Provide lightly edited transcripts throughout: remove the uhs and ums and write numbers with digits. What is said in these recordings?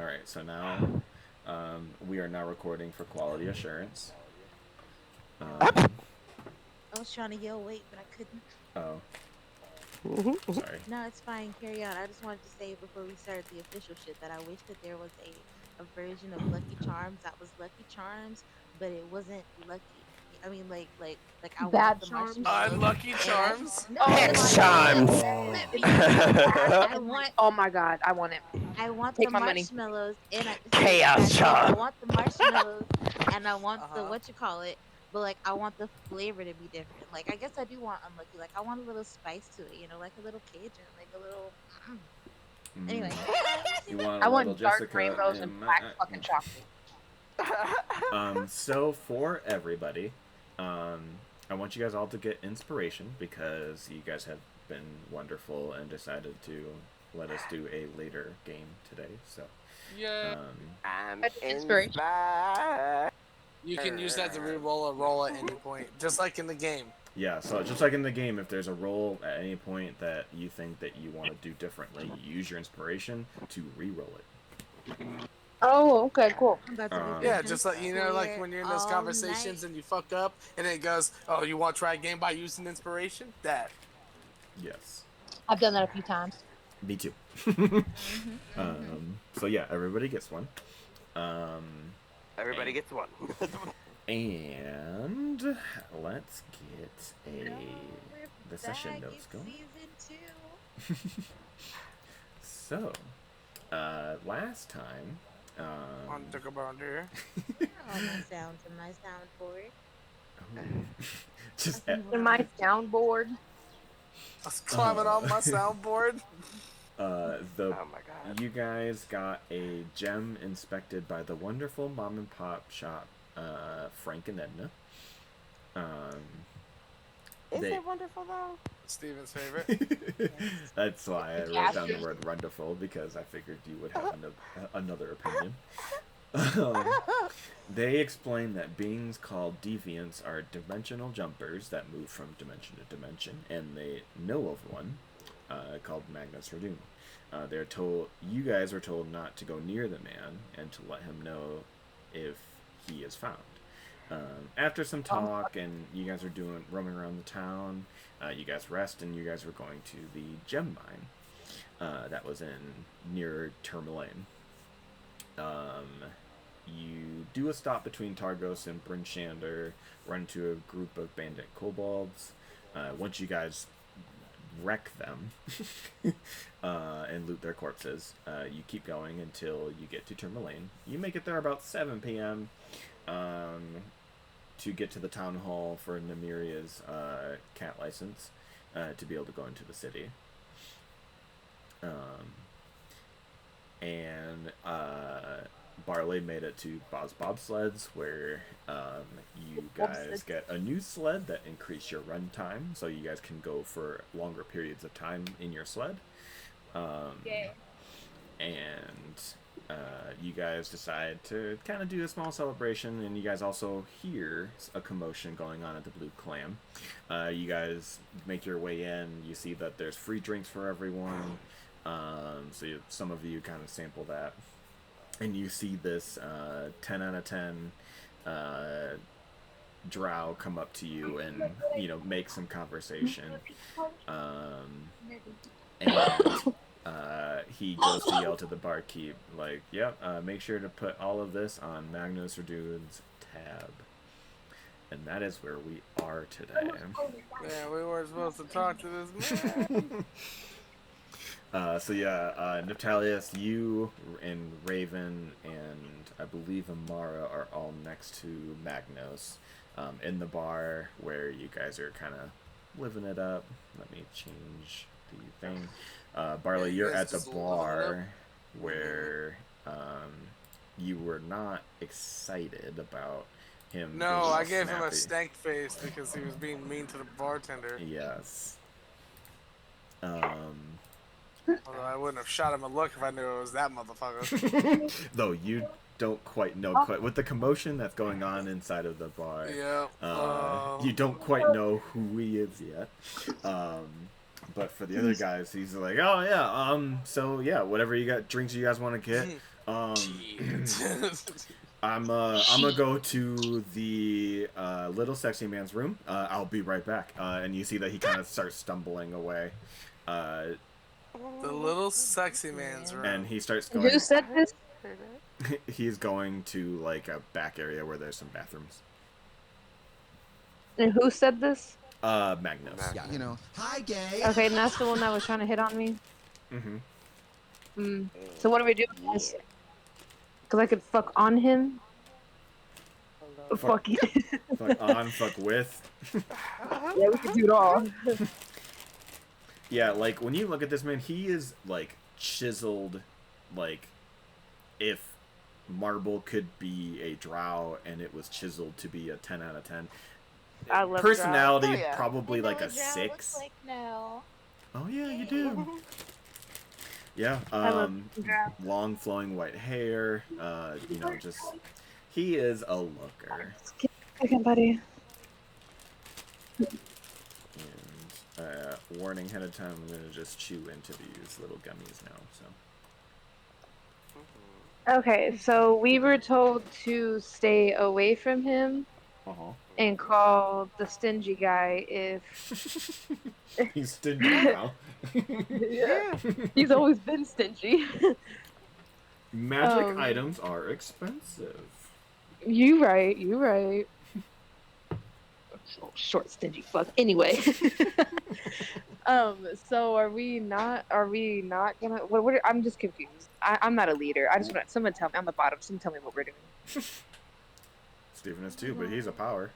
right, so now we are now recording for quality assurance. Um, I was trying to yell wait, but I couldn't. oh, Mhm. sorry. No, it's fine. Carry on. I just wanted to say before we started the official shit that I wish that there was a version of Lucky Charms that was Lucky Charms, but it wasn't lucky. I mean, like I want Bad the charms. marshmallows, Unlucky and I Charms. no, Oh Hex my god. charms. let Give me me finish. that I and like, want oh my god, I want it. the Take my money. marshmallows, and I see like I Chaos said, I charm. want the marshmallows, and I want the Uh-huh. what you call it, but like I want the flavor to be different. Like I guess I do want unlucky. Like I want a little spice to it, like a little Cajun, like a little. Mm, Anyway, you want a I little want dark Jessica rainbows and in my. black fucking chocolate. So for everybody, um, I want you guys all to get inspiration because you guys have been wonderful and decided to let us do a later game today. So, Yeah. um, I'm Inspiration. inspired. You can use that to re-roll a roll at any point, just like in the game. yeah, so just like in the game, if there's a roll at any point that you think that you want to do differently, you use your inspiration to re-roll it. Oh, okay, cool. I'm about to be Yeah, pushing just like like when you're in those all conversations night. and you fuck up, and it goes, "Oh, you want to try a game by using inspiration?" That. Yes. I've done that a few times. Me too. Mm-hmm. So yeah, everybody gets one. Um, Everybody gets one. and let's get the session Back notes in going. season 2. So, last time, On Duck Around here. All my sounds in my soundboard. just In my soundboard. I was climbing on my soundboard. the Oh my god. you guys got a gem inspected by the wonderful mom and pop shop, Frank and Edna. Is They- it wonderful though? Steven's favorite. That's why I wrote down the word wonderful because I figured you would have another opinion. They explain that beings called deviants are dimensional jumpers that move from dimension to dimension, and they know of one called Magnus Redoom. They're told you guys are told not to go near the man and to let him know if he is found. After some talk and you guys are roaming around the town, you guys rest and you guys were going to the gem mine that was near Tourmaline. You do a stop between Targos and Bryn Shander, run into a group of bandit kobolds. Once you guys wreck them and loot their corpses, you keep going until you get to Tourmaline. You make it there about 7 p.m. To get to the town hall for Namiria's cat license to be able to go into the city. And Barley made it to Bob's Bobsleds, where you guys get a new sled that increase your run time, so you guys can go for longer periods of time in your sled. And you guys decide to kind of do a small celebration, and you guys also hear a commotion going on at the Blue Clam. You guys make your way in. You see that there's free drinks for everyone. So some of you kind of sample that. And you see this 10 out of 10 drow come up to you and, make some conversation. And he goes to yell to the barkeep, like, yep, make sure to put all of this on Magnus Redoon's tab. And that is where we are today. Yeah, we weren't supposed to talk to this man. Natalia, you and Raven and I believe Amara are all next to Magnus in the bar where you guys are kind of living it up. Let me change the thing. Barley, you're at the bar where you were not excited about him. No, being I gave him a snappy. stank face because he was being mean to the bartender. Yes. Although I wouldn't have shot him a look if I knew it was that motherfucker. Though you don't quite know with the commotion that's going on inside of the bar. Yeah. You don't quite know who he is yet. But for the other guys, he's like, oh yeah, so yeah, whatever you got, drinks you guys want to get, I'm gonna go to the little sexy man's room. I'll be right back. And you see that he kind of starts stumbling away. The little sexy man's room. And he starts going. Who said this? He's going to like a back area where there's some bathrooms. And who said this? Magnus. Yeah, you know. Hi, gay. Okay, and that's the one that was trying to hit on me. Mm-hmm. So what do we do with this? Because I could fuck on him. Fuck it. Fuck on, fuck with. Yeah, we could do it all. Yeah, like when you look at this man, he is like chiseled, like if marble could be a drow and it was chiseled to be a 10 out of 10. I love Personality, drow. Oh, yeah. probably like a Drow 6. looks like now. Oh yeah, you do. Yeah, love drow. long flowing white hair. You know, just he is a looker. Okay, buddy. And warning ahead of time, I'm gonna just chew into these little gummies now. So. Okay, so we were told to stay away from him and call the stingy guy if... He's stingy now. Yeah. He's always been stingy. Magic items are expensive. You right. Short stingy fuck. Anyway. So are we not gonna what I'm just confused. I'm not a leader. I just want someone tell me. I'm the bottom. Someone tell me what we're doing. Stephen is too, but he's a power.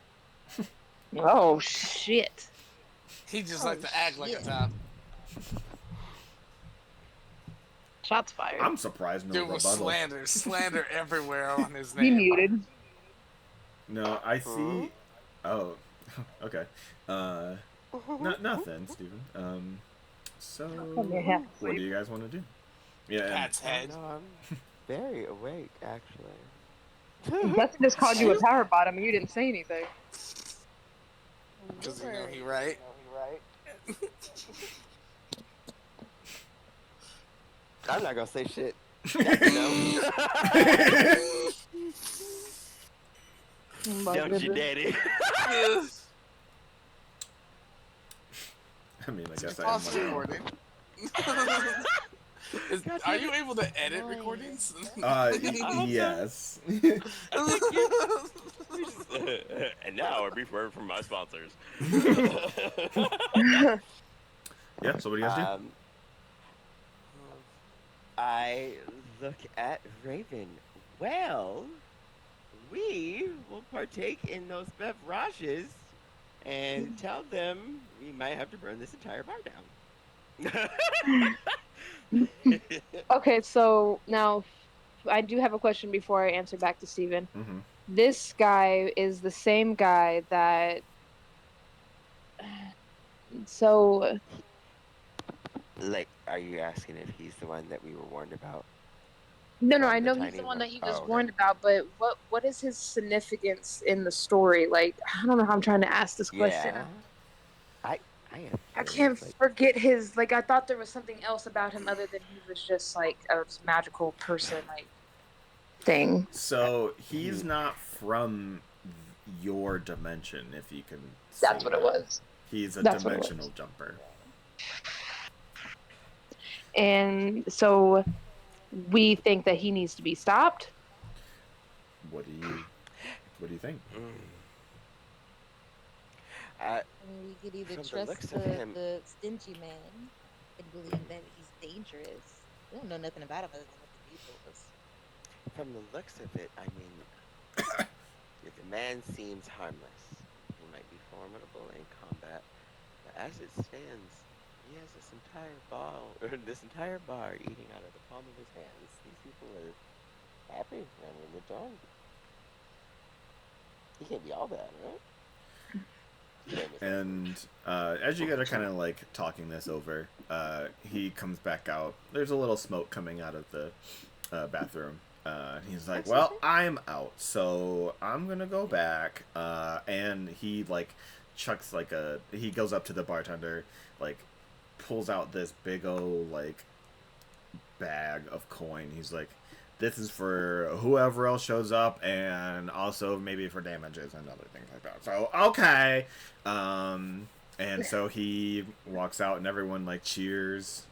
Oh shit. He just like to act like a top. Shots fired. I'm surprised no Dude was rebuttal. slander everywhere on his He name. muted. No, I see. Oh, okay. Nothing, Stephen. So, Yeah. what do you guys want to do? Yeah, and Pat's head. No, I'm very awake, actually. Dustin just called you a power bottom and you didn't say anything. Because you know he right. I'm not gonna say shit. No. Don't you, daddy? I mean, I guess I am Pause one. recording. Are you able to edit recordings? Yes. And now a brief word from my sponsors. Yeah. So what do you guys do? I look at Raven. Well, we will partake in those beverages and tell them we might have to burn this entire bar down. Okay, so now I do have a question before I answer back to Steven. Mm-hmm. This guy is the same guy that. So. Like, are you asking if he's the one that we were warned about? No, From I the know he's tiny the one one? that you just Oh, okay. warned about, but what is his significance in the story? Like, I don't know how I'm trying to ask this question. Yeah. I can't forget his, like, I thought there was something else about him other than he was just, like, a magical person, like, thing. So he's not from your dimension, if you can. That's say what it that. was. He's a That's what it dimensional was. jumper. And so we think that he needs to be stopped. What do you think? I mean, we could either From the trust looks of him- the stingy man and believe that he's dangerous. We don't know nothing about him other than what the dude told us. From the looks of it, I mean, if the man seems harmless, he might be formidable in combat, but as it stands, he has this entire bar eating out of the palm of his hands. These people are happy. I mean, they're done. He can't be all that, right? And as you guys are kind of like talking this over, he comes back out. There's a little smoke coming out of the bathroom. He's like, "Well, I'm out, so I'm gonna go back." And he like chucks like he goes up to the bartender, like pulls out this big old like bag of coin. He's like, this is for whoever else shows up, and also maybe for damages and other things like that. So okay, and so he walks out, and everyone like cheers,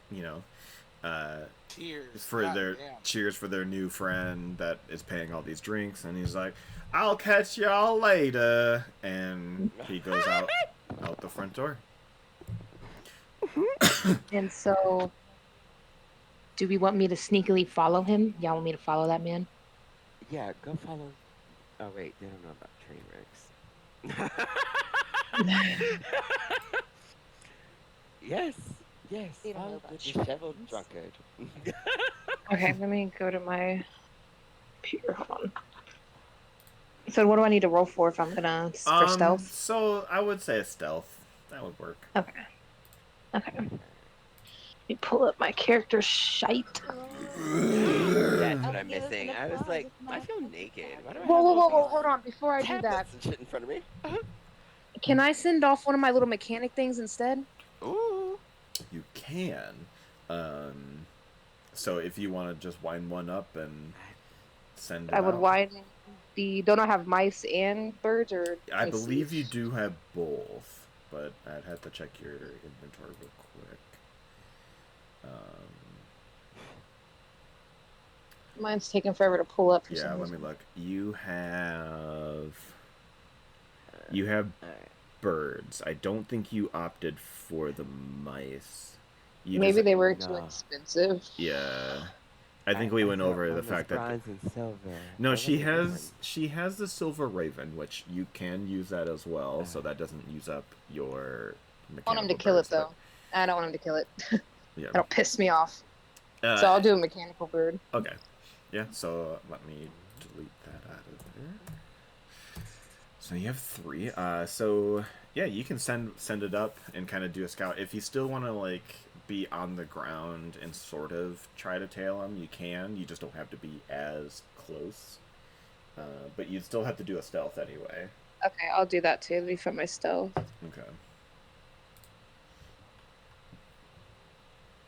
Cheers. for God their damn. cheers for their new friend that is paying all these drinks, and he's like, "I'll catch y'all later," and he goes out the front door. And so, do we want me to sneakily follow him? Y'all want me to follow that man? Yeah, go follow. Oh wait, they don't know about train wrecks. Yes, yes. They don't know Follow about the disheveled trains. drunkard. Okay, let me go to my computer. Hold on. So, what do I need to roll for if I'm gonna for stealth? So I would say a stealth. That would work. Okay. Okay. Let me pull up my character shite. That's what I'll I'm give us missing. an I was applause like, if my I feel offensive naked. Why do I character. have all Whoa! these Hold on. Before I do that, tablets and shit in front of me? can I send off one of my little mechanic things instead? Ooh. You can. So if you want to just wind one up and send it I would out. widen the. Don't I have mice and birds, or I let me believe see. you do have both, but I'd have to check your inventory real quick. Mine's taking forever to pull up for Yeah, some let me reason. look. You have Alright. birds. I don't think you opted for the mice. You Maybe just, they were too No. expensive. yeah. I think we went thought over the one was fact that bronze and silver. no, Or she was it different? has the silver raven, which you can use that as well, so that doesn't use up your I want him mechanical to kill it birds, though. I don't want him to kill it. but, yeah. That'll piss me off. So Uh, I'll do a mechanical bird. okay. Yeah, so let me delete that out of there. So you have 3. So yeah, you can send it up and kind of do a scout. If you still want to like be on the ground and sort of try to tail him, you can. You just don't have to be as close. But you'd still have to do a stealth anyway. Okay, I'll do that too. Let me find my stealth. Okay.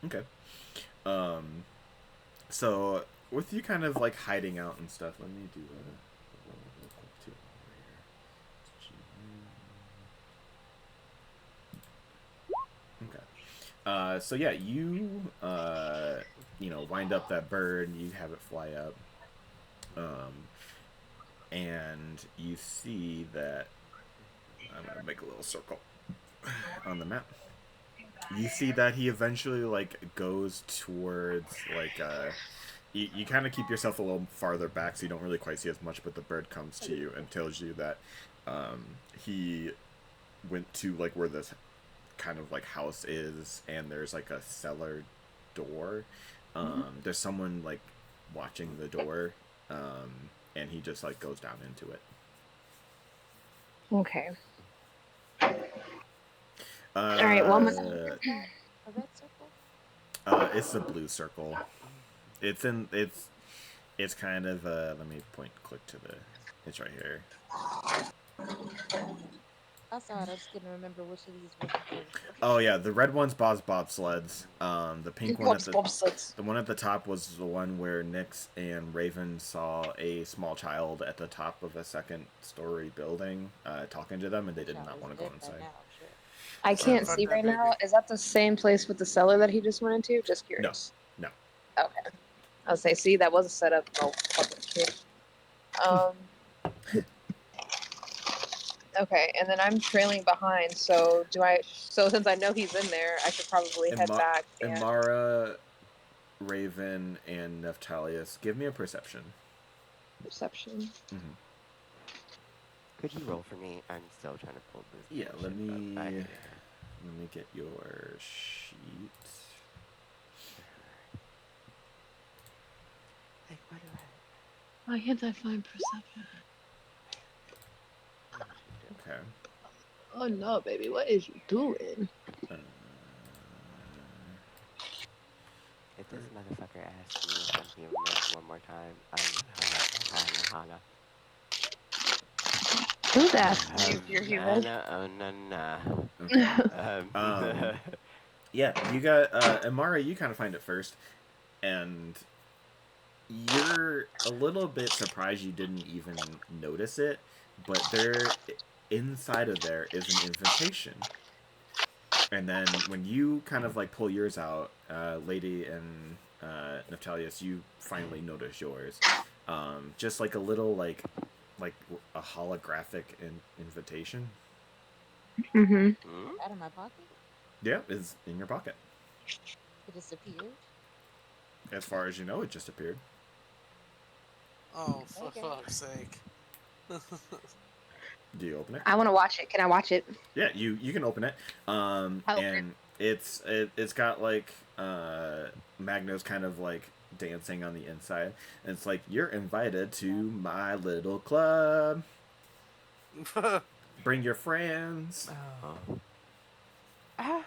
Okay. So with you kind of like hiding out and stuff, let me do a roll real quick too over here. Okay. So yeah, you wind up that bird, you have it fly up, and you see that I'm gonna make a little circle on the map. You see that he eventually like goes towards like you kind of keep yourself a little farther back so you don't really quite see as much, but the bird comes to you and tells you that he went to like where this kind of like house is, and there's like a cellar door. There's someone like watching the door, and he just like goes down into it. Okay. All right, well, I'm A red circle? It's a blue circle. It's kind of let me click to the. It's right here. I saw it. I just couldn't remember which of these was the first. Oh yeah, the red one's bobsleds. The pink one at the Bobsleds. one at the top was the one where Nyx and Raven saw a small child at the top of a second-story building, talking to them, and they did Child not is want to go dead by inside. now, I'm sure. I can't Fuck see that right baby. now. Is that the same place with the cellar that he just went into? Just curious. No. Okay. I'll say, see, that was a setup. No fucking kid. Okay, and then I'm trailing behind. So do I? So since I know he's in there, I should probably head back. And Imara, Raven, and Neftalius, give me a perception. perception. Mm-hmm. Could you roll for me? I'm still trying to pull this. Yeah, let bullshit up. me get your sheet. Like, what do Why can't I find perception? Okay. Oh no, baby, what is you doing? If this motherfucker asks me if I'm human one more time, I'm Who's asking you if you're human? Okay. Yeah, you got Imara. You kind of find it first, and you're a little bit surprised you didn't even notice it, but there, inside of there is an invitation. And then when you kind of like pull yours out, Lady and Naftalius, you finally notice yours. Just like a little like a holographic invitation. Mm-hmm. Out of my pocket? Yeah, is in your pocket. It disappeared. As far as you know, it just appeared. Oh, for Okay. fuck's sake. Do you open it? I want to watch it. Can I watch it? Yeah, you can open it. I'll open And it's got like Magno's kind of like dancing on the inside, and it's like, you're invited to my little club. Bring your friends. Oh.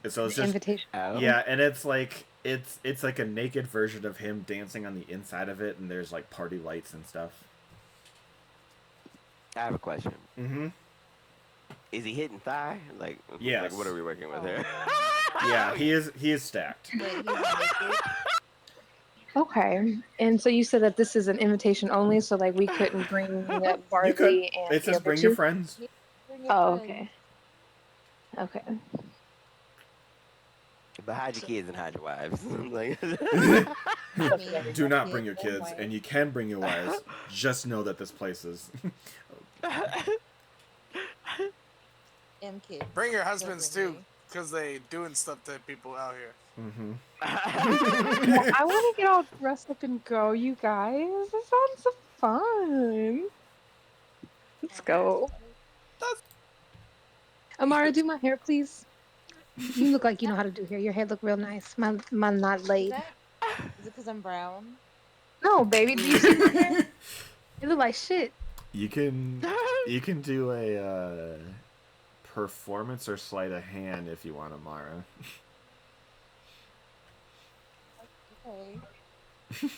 And so it's The just invitation. Oh. yeah, and it's like it's like a naked version of him dancing on the inside of it, and there's like party lights and stuff. I have a question. Mm-hmm. Is he hitting thigh? Like, Yes. like what are we working with here? Yeah, he is stacked. But he's naked. Okay. And so you said that this is an invitation only, so like we couldn't bring Barley You could. and It the says other bring your two? friends. Bring your Oh, friends. okay. Okay. But hide your kids and hide your wives. Like, I mean, Do not kids bring your and kids, wives. and you can bring your wives. Just know that this place is. And kids. Bring your husbands Don't bring too, because they doing stuff to people out here. Mm-hmm. Well, I want to get all dressed up and go, you guys. This sounds so fun. Let's go. Amara, do my hair, please. You look like you know how to do hair. Your hair look real nice. Mine not Is laid. is it because I'm brown? No, baby. Do you see my hair? It look like shit. You can do a performance or sleight of hand if you want, Amara. Okay.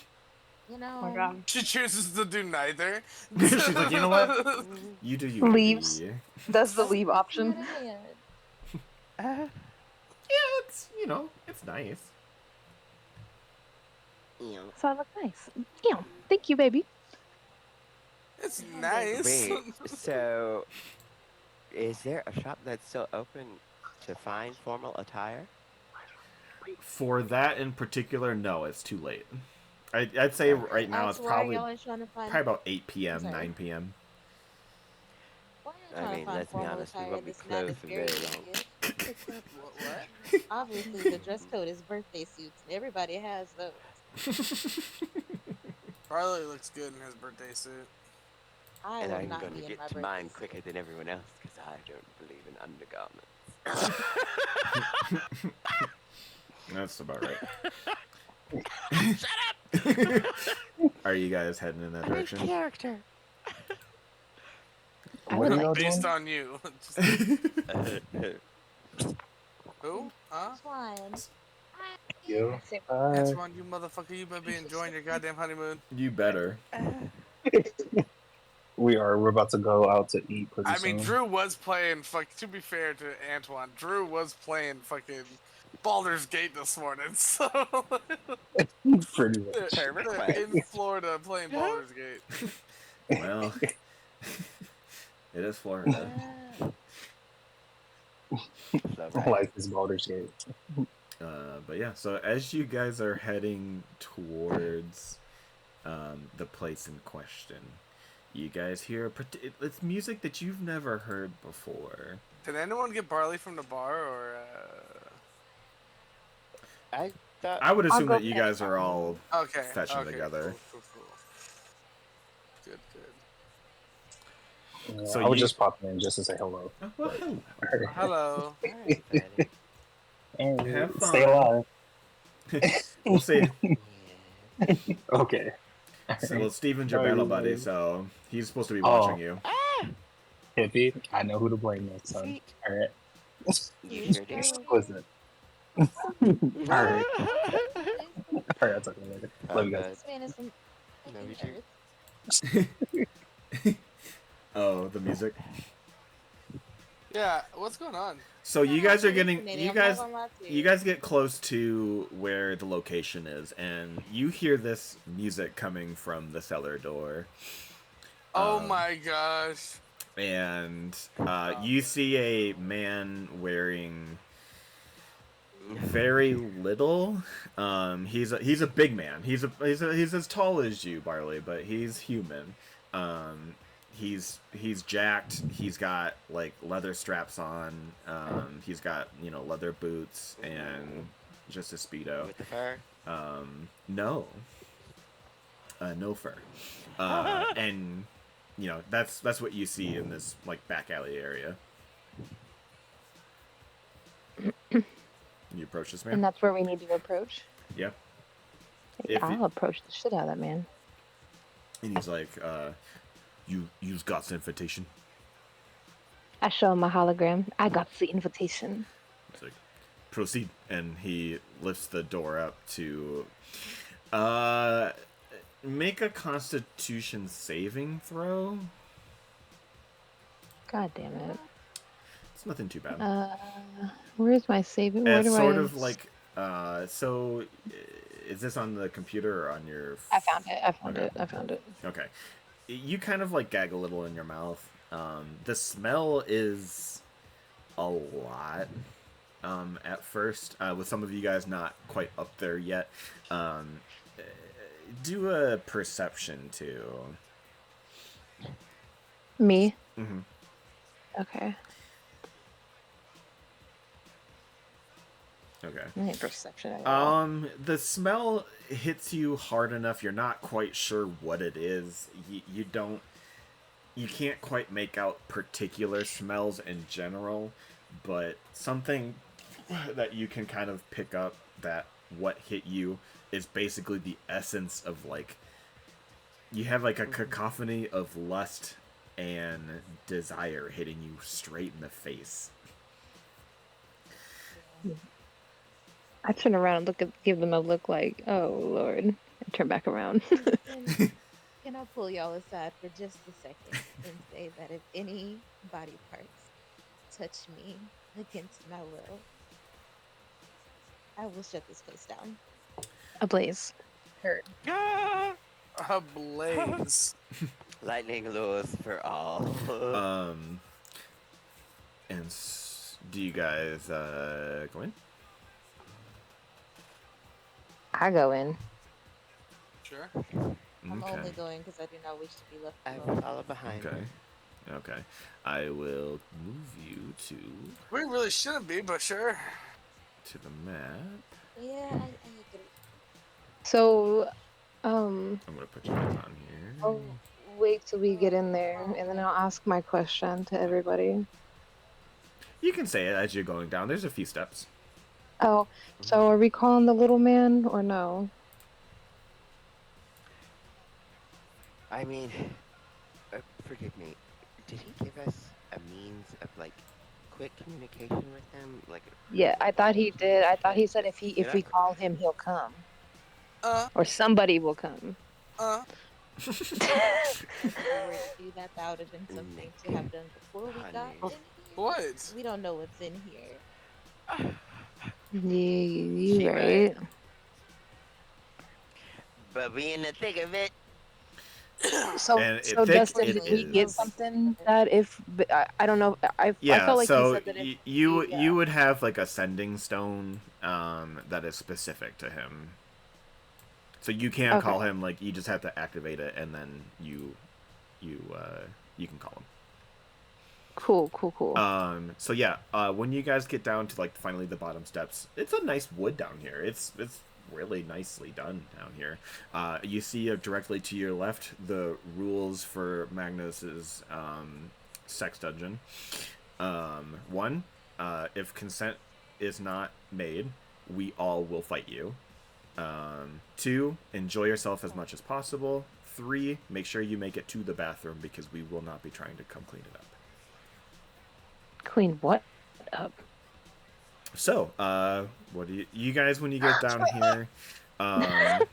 You know. Oh my god. She chooses to do neither. She's like, you know what? You do you. Leaves. baby." That's the let's leave do option. sleight of hand. Yeah, it's it's nice. You know, So I look nice. Yeah. Thank you, baby. It's nice. wait, so is there a shop that's still open to find formal attire? For that in particular, no, it's too late. I'd say right now it's That's why probably y'all are trying to find. about 8 p.m., Sorry. 9 p.m. Why are you I trying mean, to find let's be formal honest, we attire won't be that's not closed as for very very long. good? What? Obviously, the dress code is birthday suits, and everybody has those. Barley looks good in his birthday suit. I And will I'm not going be to in get my to birthday mine suit. quicker than everyone else because I don't believe in undergarments. That's about right. Are you guys heading in that direction? character. I What would are like y'all Based doing? on you. Who? Huh? Swan. You? That's one, you motherfucker. You better be enjoying your goddamn honeymoon. You better. We're about to go out to eat pretty I mean, soon. Drew was playing. To be fair to Antoine, Drew was playing fucking Baldur's Gate this morning. So Pretty much. Perfect. in Florida playing Baldur's Gate. Well, it is Florida. Life is Baldur's Gate. But yeah, so as you guys are heading towards the place in question, you guys hear it's music that you've never heard before. Did anyone get barley from the bar or? I thought I would I'll assume go that you fetch guys are all Okay. fetching okay, together. Cool. Good. Yeah, So I was you- just popping in just to say hello. Oh, well, hello. Hello. Alright, buddy. And Have stay fun. alive. We'll see. Yeah. Okay. So, well, Steven's your Oh, battle you buddy, know. so he's supposed to be Oh. watching you. Hippie, I know who to blame next time. Sweet. Alright. You sure do. Exquisite. Alright. Alright, I'll talk to you later. Love you guys. This man is from No, fucking you too. Earth. Oh, the music. Yeah, what's going on? So you guys are getting hallucinating, you I'm not guys gonna lie to you guys get close to where the location is, and you hear this music coming from the cellar door. Oh Um, my gosh. And you see a man wearing very little. He's a big man. He's as tall as you, Barley, but he's human. He's jacked. He's got like leather straps on. He's got leather boots and just a speedo. With the fur? No, no fur. And that's what you see in this like back alley area. You approach this man. And that's where we need to approach. Yeah. Yeah, I'll approach the shit out of that man. And he's like, you've got the invitation. I show him my hologram. I got the invitation. It's like, proceed. And he lifts the door up to make a Constitution saving throw. God damn it. It's nothing too bad. Where's my saving? Where It's do sort I... of like, so is this on the computer or on your... I found it. Okay. I found it. Okay. You kind of like gag a little in your mouth. The smell is a lot at first, with some of you guys not quite up there yet. Do a perception too. Me? Mm-hmm. Okay. Okay. I need perception. at all. The smell hits you hard enough. You're not quite sure what it is. You can't quite make out particular smells in general, but something that you can kind of pick up that what hit you is basically the essence of like, you have like a cacophony of lust and desire hitting you straight in the face. I turn around and give them a look like, oh Lord, and turn back around. Can I pull y'all aside for just a second and say that if any body parts touch me against my will, I will shut this place down. Ablaze. Heard. A blaze. Lightning lures for all. Do you guys go in? I go in. Sure. I'm Okay. only going because I do not wish to be left I alone. follow behind. Okay. Okay. I will move you We really shouldn't be, but sure. to the map. Yeah, I get it. So, I'm gonna put you guys on here. I'll wait till we get in there, and then I'll ask my question to everybody. You can say it as you're going down. There's a few steps. Oh, so are we calling the little man or no? I mean, forgive me. Did he give us a means of like quick communication with him? Like, Yeah, I thought he did. I thought he said if we call him, he'll come, or somebody will come. If we were to do that, that would have been something to have done before we got in here. What? We don't know what's in here. You She right. but we in the thick of it. So, And so thick Dustin, it did we get is. something that if I don't know, I Yeah. felt like So he said that if you would have like a sending stone that is specific to him. So you can't call him. Like you just have to activate it, and then you can call him. Cool. So yeah, when you guys get down to like finally the bottom steps, it's a nice wood down here. It's really nicely done down here. You see directly to your left the rules for Magnus's sex dungeon. One, if consent is not made, we all will fight you. 2, enjoy yourself as much as possible. 3, make sure you make it to the bathroom because we will not be trying to come clean it up. Clean what up? So, what do you guys when you get down here? I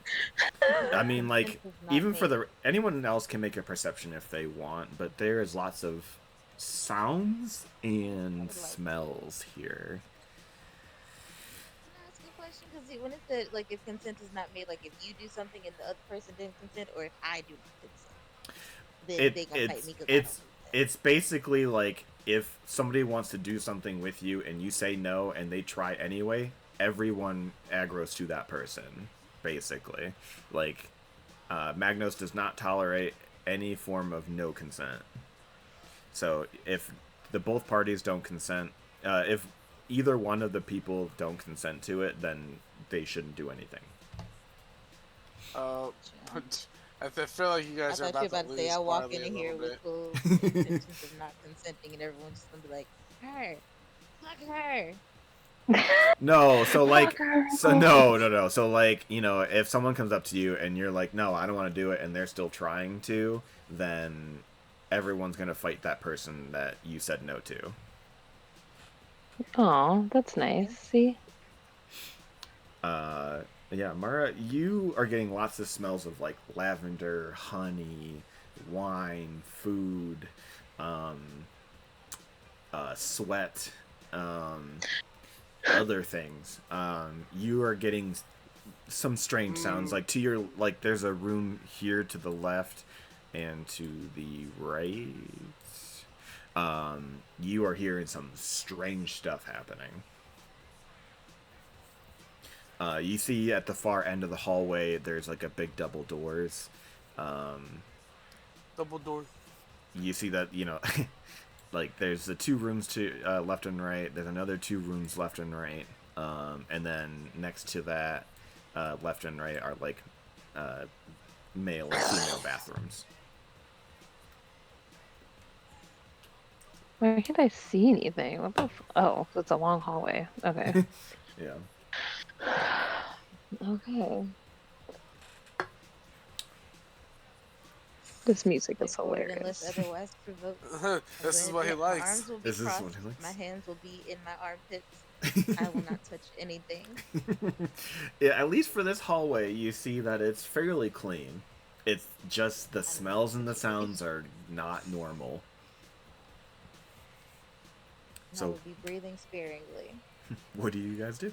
mean, like, Consent is not even for made. anyone else can make a perception if they want, but there is lots of sounds and smells here. Can I ask a question? Because when it said like if consent is not made, like if you do something and the other person didn't consent, or if I do not consent, then they gonna fight me because it's basically like if somebody wants to do something with you and you say no and they try anyway, everyone aggroes to that person. Basically, like Magnos does not tolerate any form of no consent. So if both parties don't consent, if either one of the people don't consent to it, then they shouldn't do anything. I feel like you guys are about to say I walk in here with full intentions of not consenting, and everyone's just gonna be like, "Her, fuck her." No, so like, no. So like, you know, if someone comes up to you and you're like, "No, I don't want to do it," and they're still trying to, then everyone's gonna fight that person that you said no to. Oh, that's nice. See? Yeah, Mara, you are getting lots of smells of like lavender, honey, wine, food, sweat, other things. You are getting some strange sounds. Like to your there's a room here to the left and to the right. You are hearing some strange stuff happening. You see at the far end of the hallway, there's like a big double doors. Double door. You see that, you know, like there's the two rooms to left and right. There's another two rooms left and right. And then next to that, left and right are like male and female bathrooms. Where can't I see anything? What the oh, so it's a long hallway. Okay. Yeah. Okay. This music is hilarious. Unless otherwise provoked. This is what he likes. This is what he likes. My hands will be in my armpits. I will not touch anything. Yeah, at least for this hallway, you see that it's fairly clean. It's just the smells and the sounds are not normal. So I will be breathing sparingly. What do you guys do?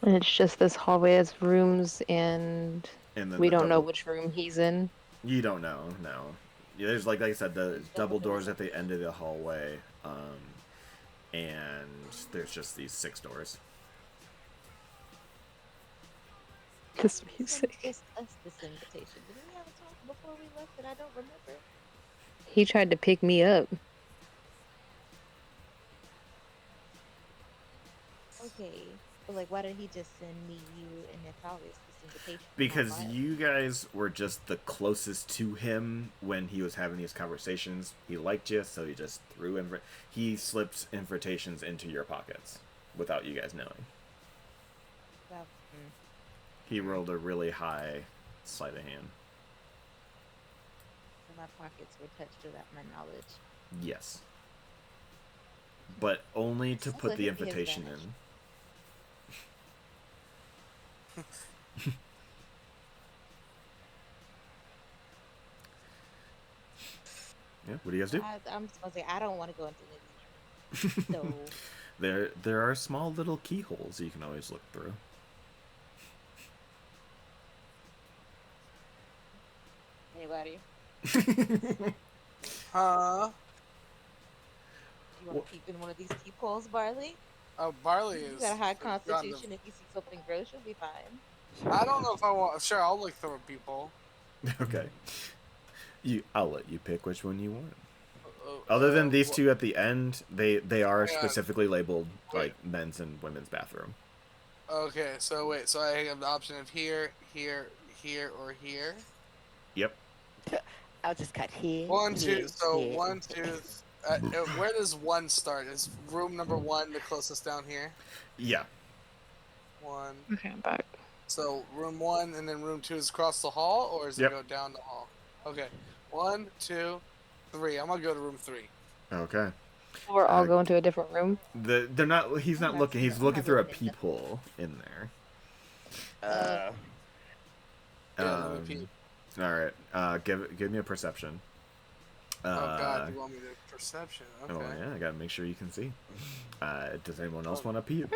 And it's just this hallway has rooms, and we don't know which room he's in. You don't know, no. Yeah, there's like I said, the double doors at the end of the hallway, and there's just these 6 doors. This music. It's us this invitation. Did we have a talk before we left that I don't remember? He tried to pick me up. Okay. But like, why did he just send me, you, and Natalia this invitation? Because you guys were just the closest to him when he was having these conversations. He liked you, so he just he slipped invitations into your pockets without you guys knowing. He rolled a really high sleight of hand. So my pockets were touched without my knowledge. Yes. But only to put the invitation in. Yeah, what do you guys do? I'm just gonna say I don't want to go into the so there are small little keyholes you can always look through. Anybody? Huh? Do you want to peep in one of these peepholes, Barley? Oh, Barley is. You got a high constitution. If you see something gross, you'll be fine. I don't know if I want. Sure, I'll look through a peephole. Okay. I'll let you pick which one you want. Other than these two at the end, they are specifically labeled like men's and women's bathroom. Okay, so wait, so I have the option of here, here, here, or here. Yep. I'll just cut here. 1, 2. Here, So here. 1, 2. Where does 1 start? Is room number 1 the closest down here? Yeah. 1. Okay, I'm back. So room 1 and then room 2 is across the hall, or does it go down the hall? Okay. 1, 2, 3. I'm gonna go to room 3. Okay. We're all going to a different room. They're not. He's not looking. He's looking through a peephole in there. Yeah, let me peep. All right. Give me a perception. Oh God, you want me to perception? Okay. Oh yeah, I gotta make sure you can see. Does anyone else want to peep?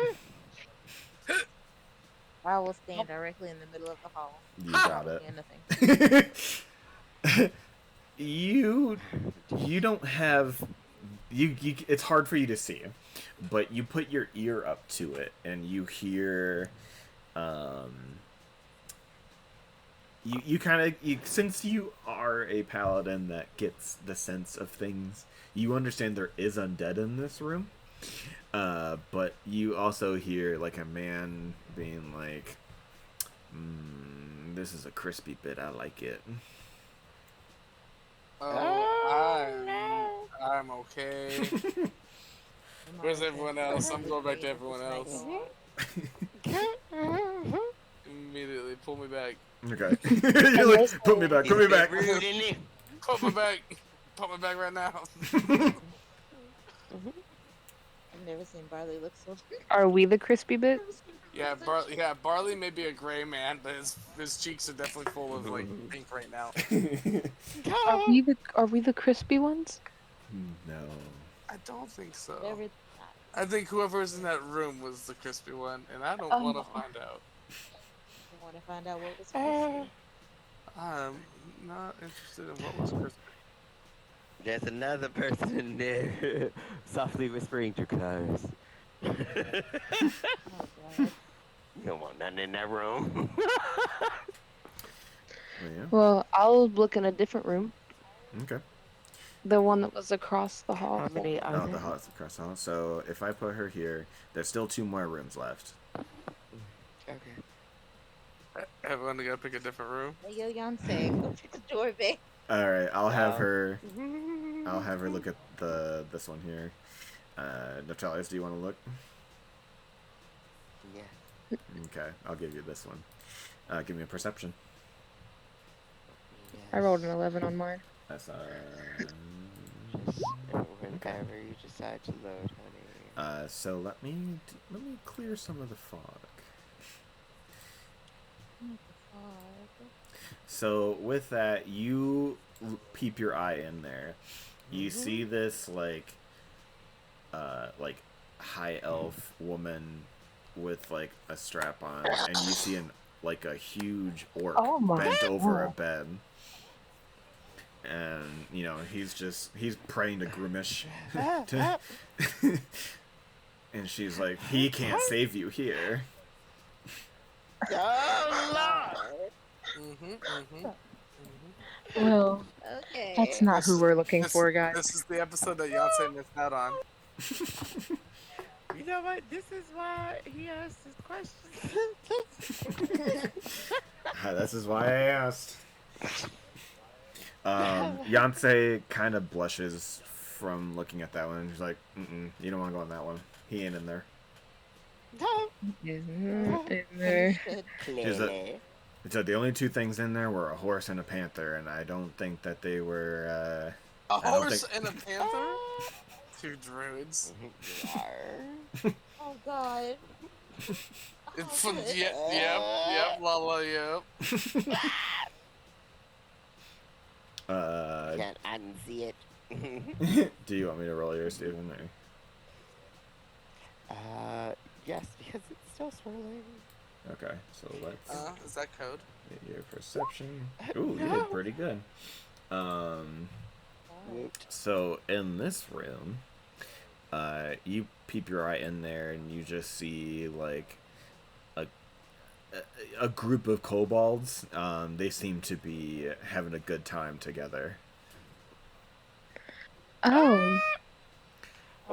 I will stand directly in the middle of the hall. You got it. Nothing. You don't have you. It's hard for you to see, but you put your ear up to it and you hear. You kind of since you are a paladin that gets the sense of things, you understand there is undead in this room. But you also hear like a man being like, "This is a crispy bit. I like it." I'm okay. Where's everyone else? I'm going back to everyone else. Immediately pull me back. Okay. You're like, put me back. Put me back. Put me back. Put me back right now. I've never seen Barley look so. Are we the crispy bits? Yeah, Barley may be a gray man, but his cheeks are definitely full of like pink right now. Are we the crispy ones? No. I don't think so. I think whoever's in that room was the crispy one, and I don't want to find out. You want to find out what was crispy? I'm not interested in what was crispy. There's another person in there, softly whispering to Close. Oh, God. You don't want nothing in that room. Yeah. Well, I'll look in a different room. Okay. The one that was across the hall. How many are Oh, there? the hall's across the hall. So if I put her here, there's still 2 more rooms left. Okay. Everyone gotta pick a different room. Hey, yo, Yonsei, go check the door, babe. All right, I'll have her. I'll have her look at this one here. Natalis, do you want to look? Yeah. Okay, I'll give you this one. Give me a perception. I rolled an 11 on mine. That's Just whenever you decide to load, honey. So let me clear some of the fog. So with that, you peep your eye in there. You see this like high elf woman with like a strap on, and you see a huge orc bent over a bed. And he's praying to Grimish. And she's like, he can't save you here. Oh, Well, Okay. that's not who we're looking for, guys. This is the episode that Yonsei missed out on. You know what? This is why he asked his questions. This is why I asked. Yonsei kind of blushes from looking at that one. She's like, you don't want to go on that one. He ain't in there. So the only 2 things in there were a horse and a panther, and I don't think that they were. A horse and a panther? 2 druids. Oh, God. Yep, Lala, yep. Can't unsee it. Do you want me to roll yours, Steven? Or? Yes, because it's still swirling. Okay, so let's Is that code? get your perception. Ooh, you did pretty good. So in this room, you peep your eye in there and you just see like a group of kobolds. They seem to be having a good time together. Oh.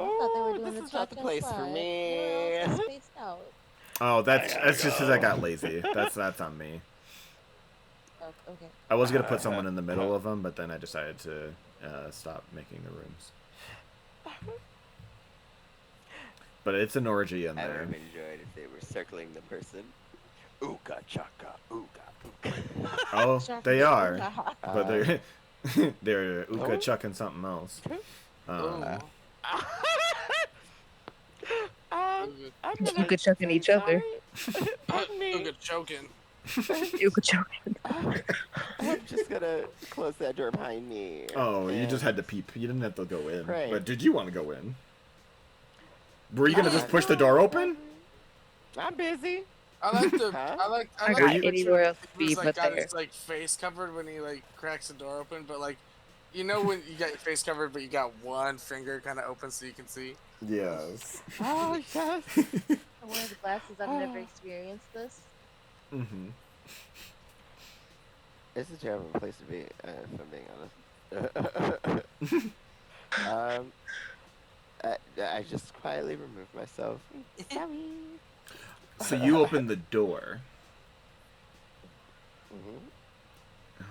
I thought they were doing this the is not the cha-cha place for slide. me. Everyone else is spaced out. Oh, that's just because I got lazy. That's on me. Oh, okay. I was gonna put someone in the middle of them, but then I decided to stop making the rooms. But it's an orgy in I would there. have enjoyed if they were circling the person. Ooga chaka, ooga. Oh, they are, but Uh, they're Uka chucking something else. I'm Uga chucking each other. Pardon me. Good choking. You could choke. I'm just gonna close that door behind me. Oh, you just had to peep. You didn't have to go in. Right. But did you want to go in? Were you gonna just push the door open? I'm busy. I like the. Huh? I got like anywhere else to He's be like but got there. his like face covered when he like cracks the door open, but like, you know when you got your face covered, but you got one finger kind of open so you can see. Yes. Oh yes. I wear the glasses. I've never experienced this. Mm-hmm. It's a terrible place to be, if I'm being honest. I just quietly removed myself. Sorry. So you open the door. Mhm.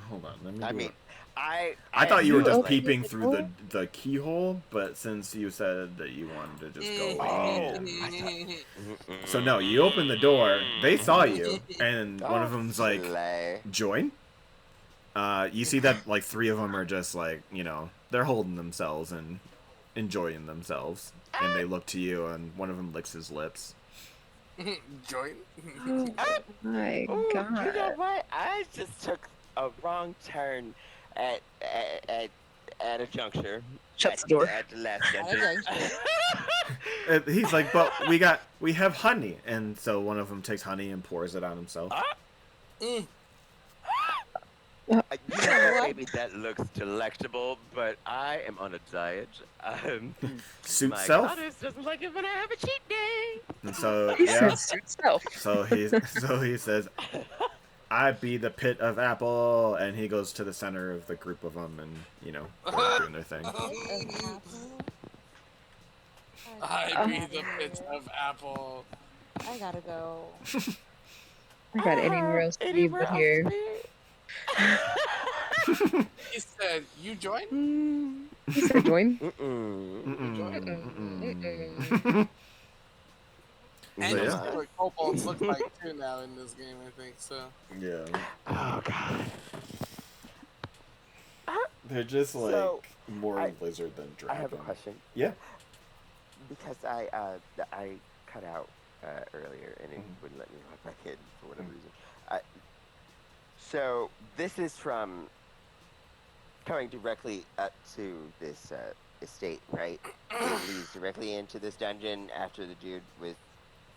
Hold on, let me. I do mean, it. I thought you were just opened peeping the through door? the keyhole, but since you said that you wanted to just go Oh. in, so no, you open the door. They saw you, and one of them's like, Slay. "Join." You see that like 3 of them are just like, you know, they're holding themselves and enjoying themselves, and they look to you, and one of them licks his lips. Join. Oh my Ooh, you know god. what? I just took a wrong turn at a juncture. Shuts the door. At the last At a juncture. juncture. And he's like, "But we have honey," and so one of them takes honey and pours it on himself. You know what? Maybe that looks delectable, but I am on a diet. Suit My self. goddess doesn't like it when I have a cheat day. And so He yeah, says to himself. so he says, "I be the pit of apple," and he goes to the center of the group of them, and you know, they're doing their thing. I be the pit of apple. I gotta go. I got anywhere else to be but here. He said, "You join." He said join. And So, you yeah. see what kobolds look like too now in this game, I think. So. Yeah, Oh god. they're just like So, more I- lizard than I dragon. have a question. Yeah. Because I cut out earlier and it wouldn't let me hop back in for whatever reason. So this is from coming directly up to this estate, right? It leads directly into this dungeon after the dude with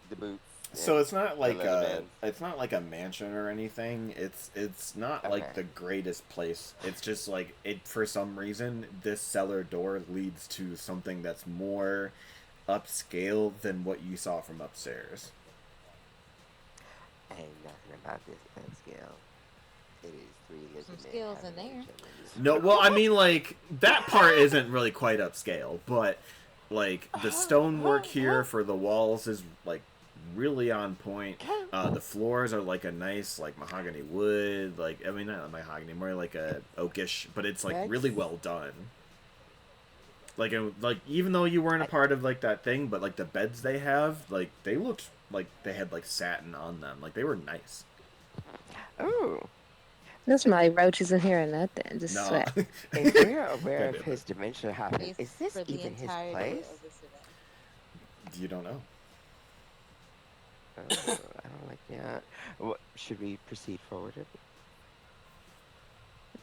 the boots. So it's not like leather a mansion or anything. It's not like Okay. the greatest place. It's just like it for some reason this cellar door leads to something that's more upscale than what you saw from upstairs. Ain't nothing about this upscale. It is 3 lizard Some men skills in having there. each other's- No, well, I mean, like, that part isn't really quite upscale, but, like, the stonework here for the walls is, like, really on point. The floors are, like, a nice, like, mahogany wood, like, I mean, not mahogany, more like a oakish, but it's, like, really well done. Like, even though you weren't a part of, like, that thing, but, like, the beds they have, like, they looked like they had, like, satin on them. Like, they were nice. Ooh. There's my roaches in here and nothing. Just No. sweat. If we're aware God of damn his dimensional hopping, Space is this for the even his entirety place? of this event. You don't know. Oh, I don't like that. What, should we proceed forward?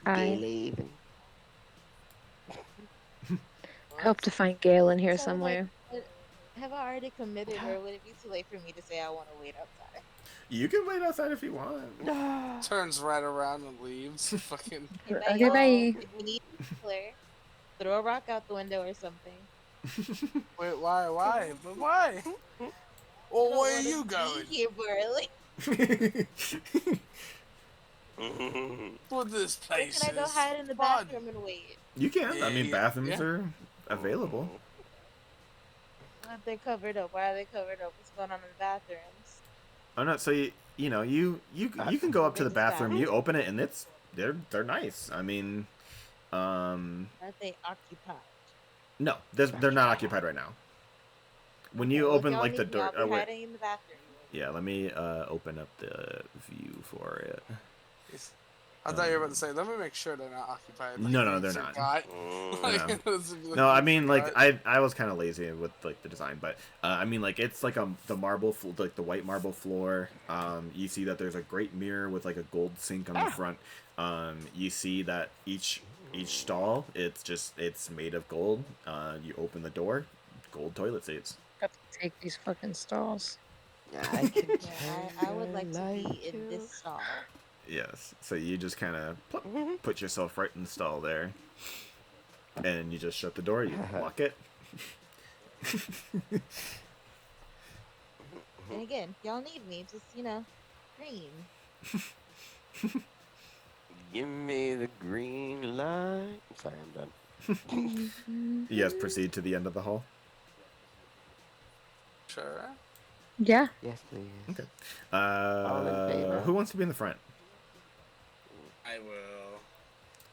Gaily even? I hope to find Gale in here So, somewhere. Have I already committed, or would it be too late for me to say I want to wait outside? You can wait outside if you want. Turns right around and leaves. Fucking. And Okay, y'all, bye. if we need Claire, throw a rock out the window or something. Wait, why? But why? Well, where are you going? Here, Burley. Well, this Or place can I go is hide in the fun. bathroom and wait? You can. I mean, Yeah. bathrooms are available. If they're covered up, why are they covered up? What's going on in the bathrooms? Oh no, so you can go up to the bathroom. You open it and they're nice. I mean, Are they occupied? no, they're not occupied right now. When you Well, if open y'all like the need me, door, I'll be wait, hiding in the bathroom. yeah, let me open up the view for it. I thought you were about to say, let me make sure they're not occupied. Like, No, they're not. Like, No, I mean, like, I was kind of lazy with, like, the design, but, I mean, like, it's, like, the marble, like, the white marble floor. You see that there's a great mirror with, like, a gold sink on the front. You see that each stall, it's made of gold. You open the door, gold toilet seats. Got to take these fucking stalls. I can I would like to be in this stall. Yes, so you just kind of put yourself right in the stall there, and you just shut the door, you lock it. And again, y'all need me, just, green. Give me the green light. Sorry, I'm done. You guys proceed to the end of the hall? Sure. Yeah. Yes, please. Okay. Who wants to be in the front? I will.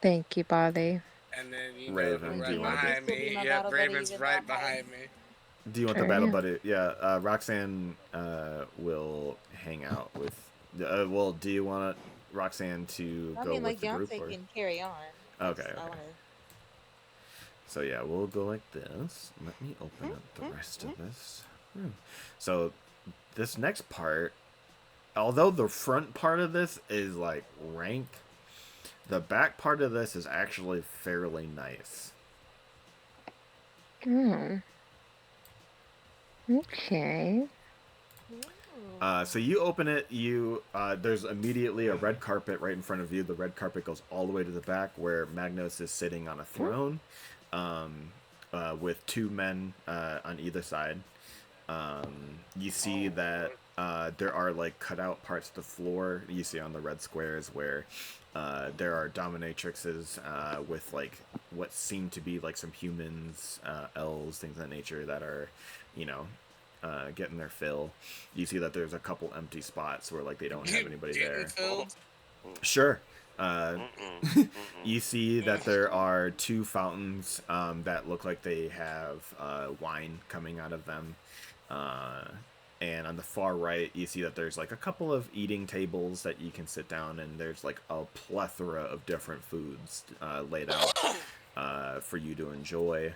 Thank you, Bobby. And then Raven, right behind me. Yep, Raven's right behind me. Do you want the battle buddy? Yeah, Roxanne will hang out with. Well, do you want Roxanne to go with the group? Beyonce can carry on. Okay. So yeah, we'll go like this. Let me open up the rest of this room. So this next part, although the front part of this is like rank, the back part of this is actually fairly nice. Okay. So you open it, there's immediately a red carpet right in front of you. The red carpet goes all the way to the back where Magnus is sitting on a throne, with two men on either side. You see that there are like cut out parts of the floor you see on the red squares where there are dominatrixes with like what seem to be like some humans, elves, things of that nature that are, getting their fill. You see that there's a couple empty spots where like they don't have anybody there. Sure. You see that there are two fountains that look like they have wine coming out of them. And on the far right, you see that there's like a couple of eating tables that you can sit down, and there's like a plethora of different foods laid out for you to enjoy.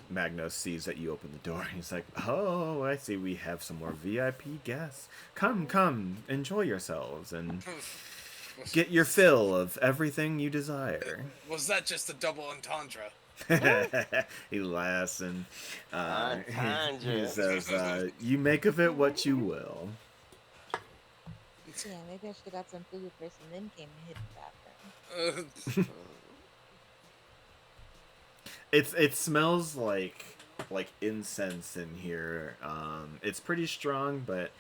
Magnus sees that you open the door. He's like, "Oh, I see. We have some more VIP guests. Come, enjoy yourselves and get your fill of everything you desire." Was that just a double entendre? He laughs and he says, "You make of it what you will." Yeah, maybe I should have got some food first and then came and hit the bathroom. It smells like incense in here. It's pretty strong, but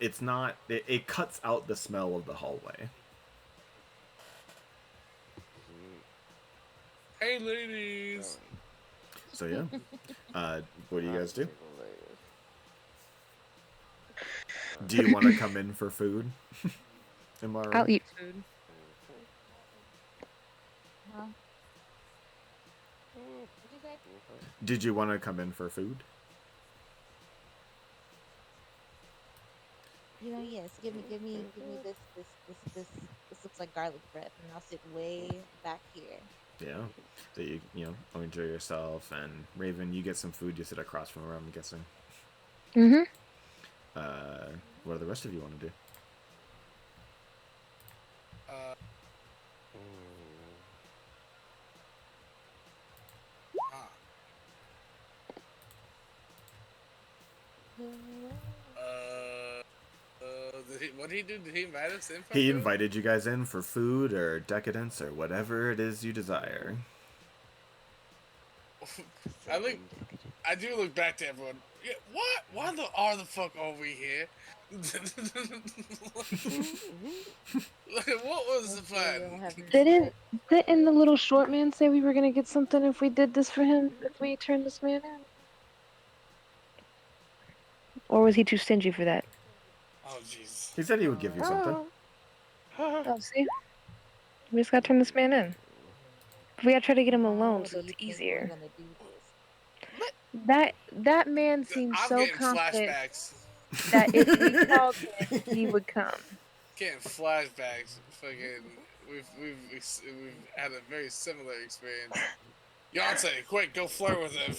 it's not. It cuts out the smell of the hallway. Hey, ladies. So yeah, what do you guys do? Do you want to come in for food? I'll eat food. Huh? Did you want to come in for food? Yes. Give me this. This looks like garlic bread, and I'll sit way back here. Yeah. So you enjoy yourself, and Raven, you get some food. You sit across from her, I'm guessing. Mhm. What do the rest of you want to do? What did he do? Did he invite us in? He invited you guys in for food or decadence or whatever it is you desire. I do look back to everyone. Yeah, what? Why the fuck are we here? What was the plan? Didn't the little short man say we were gonna get something if we did this for him? If we turned this man in? Or was he too stingy for that? Oh, jeez. He said he would give you something. Oh, see? We just gotta turn this man in. We gotta try to get him alone so it's easier. That man seems so confident. Flashbacks. that if we called him, he would come. Getting flashbacks. Fucking, we've had a very similar experience. Beyonce, quick, go flirt with him.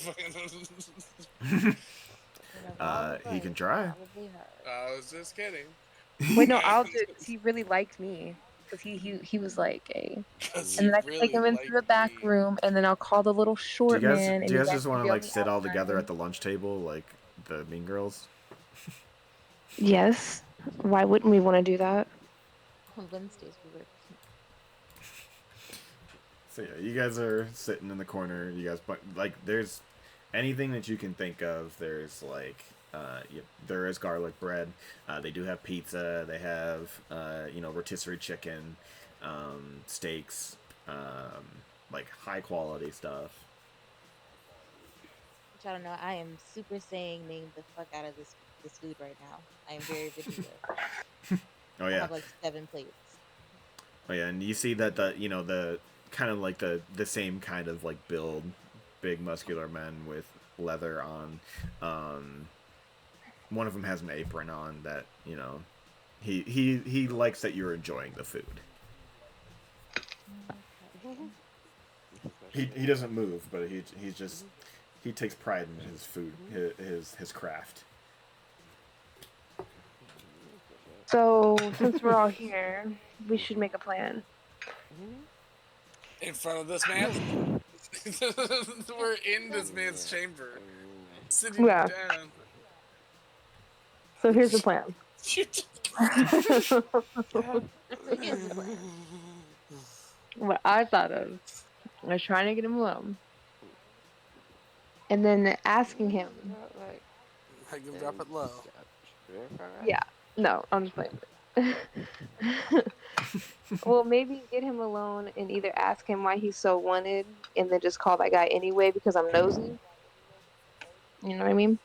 He can try. I was just kidding. Wait, no, I'll do it because he really liked me. Because he was like a. And then I can take him into the back room, and then I'll call the little short man. Do you guys just want to like sit all together at the lunch table like the Mean Girls? Yes. Why wouldn't we want to do that? On Wednesdays we were. So yeah, you guys are sitting in the corner. You guys, but like, there's anything that you can think of. There's like, there is garlic bread. They do have pizza. They have, rotisserie chicken, steaks, like high quality stuff. Which I don't know. I am super saying name the fuck out of this food right now. I am very video. Oh yeah. I have like 7 plates. Oh yeah, and you see that the kind of like the same kind of like build, big muscular men with leather on. One of them has an apron on that, he likes that you're enjoying the food. He doesn't move, but he takes pride in his food, his craft. So, since we're all here, we should make a plan. In front of this man? We're in this man's chamber. Sitting down. So here's the plan. What I thought of was trying to get him alone. And then asking him. I can drop it low. Yeah. No, I'm just playing. Well, maybe get him alone and either ask him why he's so wanted and then just call that guy anyway because I'm nosy. You know what I mean?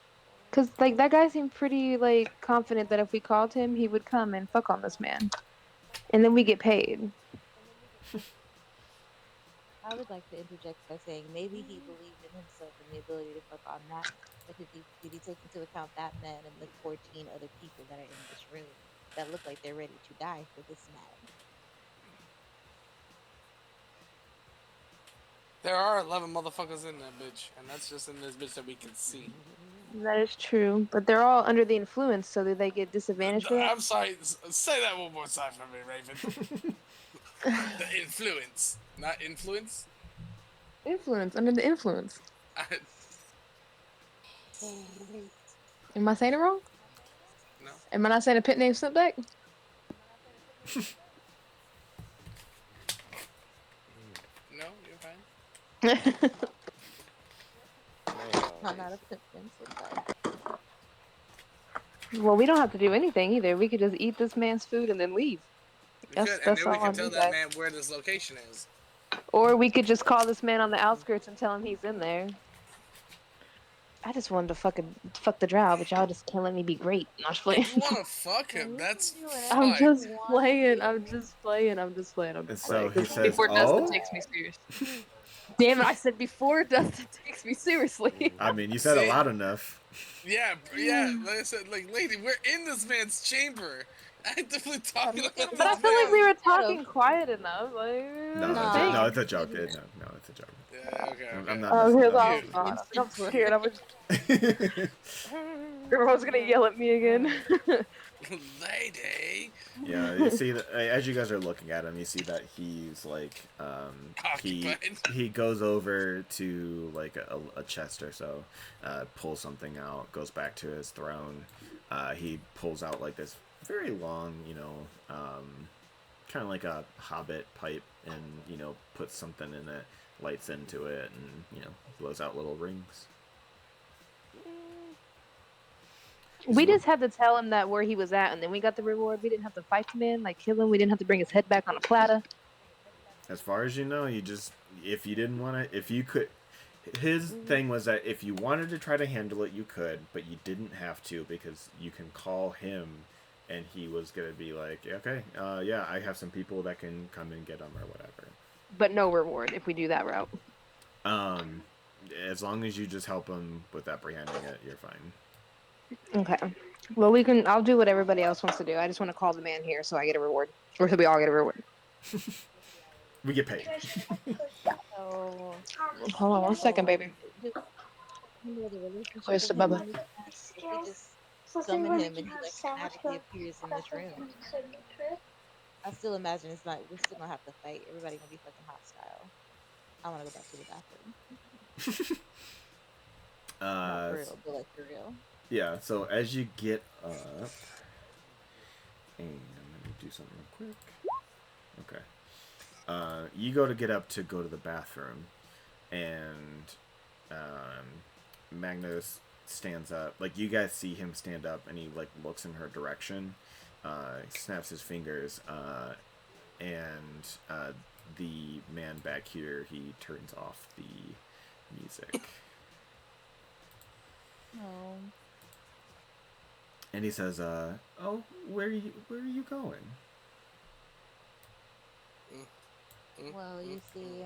Because, like, that guy seemed pretty, like, confident that if we called him, he would come and fuck on this man. And then we get paid. I would like to interject by saying maybe he believed in himself and the ability to fuck on that. But did he take into account that man and the 14 other people that are in this room that look like they're ready to die for this man? There are 11 motherfuckers in that bitch, and that's just in this bitch that we can see. That is true, but they're all under the influence, so do they get disadvantaged? I'm sorry, say that one more time for me, Raven. The influence, not influence? Influence, under the influence. Am I saying it wrong? No. Am I not saying a pit name Slipback? No, you're fine. I'm not a pimp, Slipback. Well, we don't have to do anything either. We could just eat this man's food and then leave. And then we can tell that man where this location is. Or we could just call this man on the outskirts and tell him he's in there. I just wanted to fuck the drow, but y'all just can't let me be great. I'm just playing. If you wanna fuck him, that's fine. I'm just playing. So he says, before Dustin takes me seriously. Damn it! I said before Dustin takes me seriously. I mean, you said it loud enough. Yeah. Like I said, like, lady, we're in this man's chamber. Actively talking about But I feel like we were talking quiet enough. Like, no, it's a joke. No, it's a joke. Yeah, okay. I'm not. I'm scared. Everyone's gonna yell at me again. Lady. Yeah, you see that as you guys are looking at him, you see that he's like, he goes over to like a chest or so, pulls something out, goes back to his throne. He pulls out like this very long, kind of like a hobbit pipe, and puts something in it, lights into it, and blows out little rings. We just had to tell him that where he was at, and then we got the reward. We didn't have to fight him in, like kill him. We didn't have to bring his head back on a platter. As far as you know, if you didn't want to, if you could, his thing was that if you wanted to try to handle it, you could, but you didn't have to because you can call him, and he was gonna be like, okay, yeah, I have some people that can come and get him or whatever. But no reward if we do that route. As long as you just help him with apprehending it, you're fine. Okay. Well, we can. I'll do what everybody else wants to do. I just want to call the man here so I get a reward, or so we all get a reward. We get paid. So, Hold on one second, so baby. do you know the relationship Where's of the him Bubba? and this man? If we just summon him and he like magically appears in this room, I still imagine it's not. We're still gonna have to fight. Everybody gonna be fucking hostile. I want to go back to the bathroom. Not for real, but like for real. Yeah, so as you get up, and let me do something real quick. Okay. You go to get up to go to the bathroom, and Magnus stands up. Like, you guys see him stand up, and he, like, looks in her direction. He snaps his fingers, and the man back here, he turns off the music. Oh. And he says, "Oh, where are you going?" Well, you see,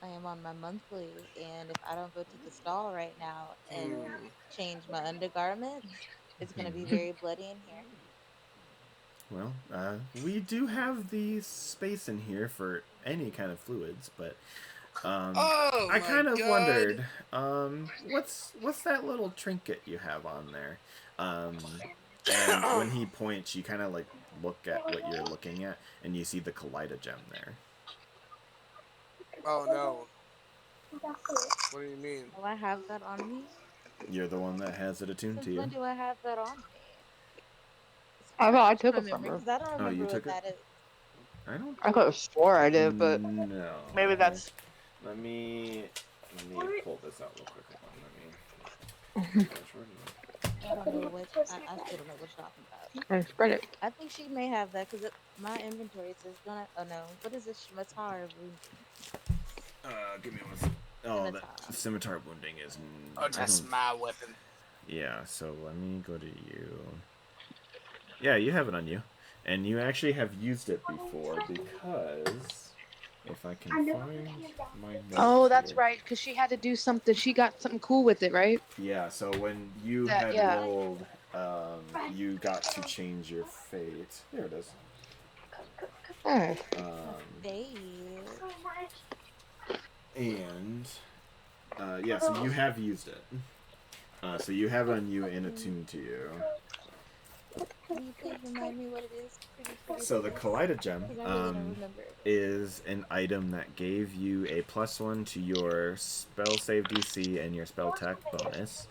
I am on my monthly, and if I don't go to the stall right now and change my undergarments, it's gonna be very bloody in here. Well, we do have the space in here for any kind of fluids, but I kind of wondered, what's that little trinket you have on there? And when he points, you kind of like look at what you're looking at, and you see the Kaleido gem there. Oh no. What do you mean? Do I have that on me? You're the one that has it attuned to you. When do I have that on me? I thought I took it from her. Because I don't remember you what took it? that is. I don't. I could have swore I did, but no. maybe that's. Let me pull this out real quick. Hold on, I don't know what. I still don't know what you're talking about. And spread it. I think she may have that because my inventory says gonna. Oh no, what is this Scimitar wounding? Give me one second. Oh, that scimitar wounding is. Oh, that's my weapon. Yeah, so let me go to you. Yeah, you have it on you. And you actually have used it before because if I can find my notes. Oh, that's here. right, because she had to do something. She got something cool with it, right? Yeah, so when you That- had yeah. rolled, you got to change your fate. There it is. Oh. And yeah, so you have used it. So you have on you and attuned to you. Can you please remind me what it is? Pretty So the Kaleido gem because I really don't remember. is an item that gave you a +1 to your spell save DC and your spell attack bonus.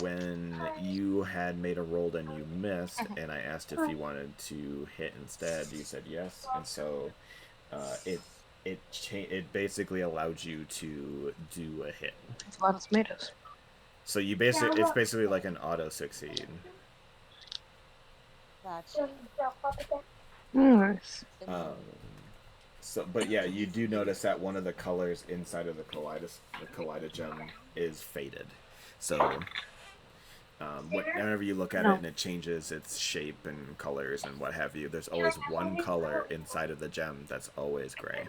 When you had made a roll and you missed, and I asked if you wanted to hit instead, you said yes, and so it basically allowed you to do a hit. It's a lot of tomatoes. So you it's basically like an auto succeed. Gotcha. Nice. But yeah, you do notice that one of the colors inside of the Kaleido gem is faded. So whenever you look at it and it changes its shape and colors and what have you, there's always one color inside of the gem that's always gray.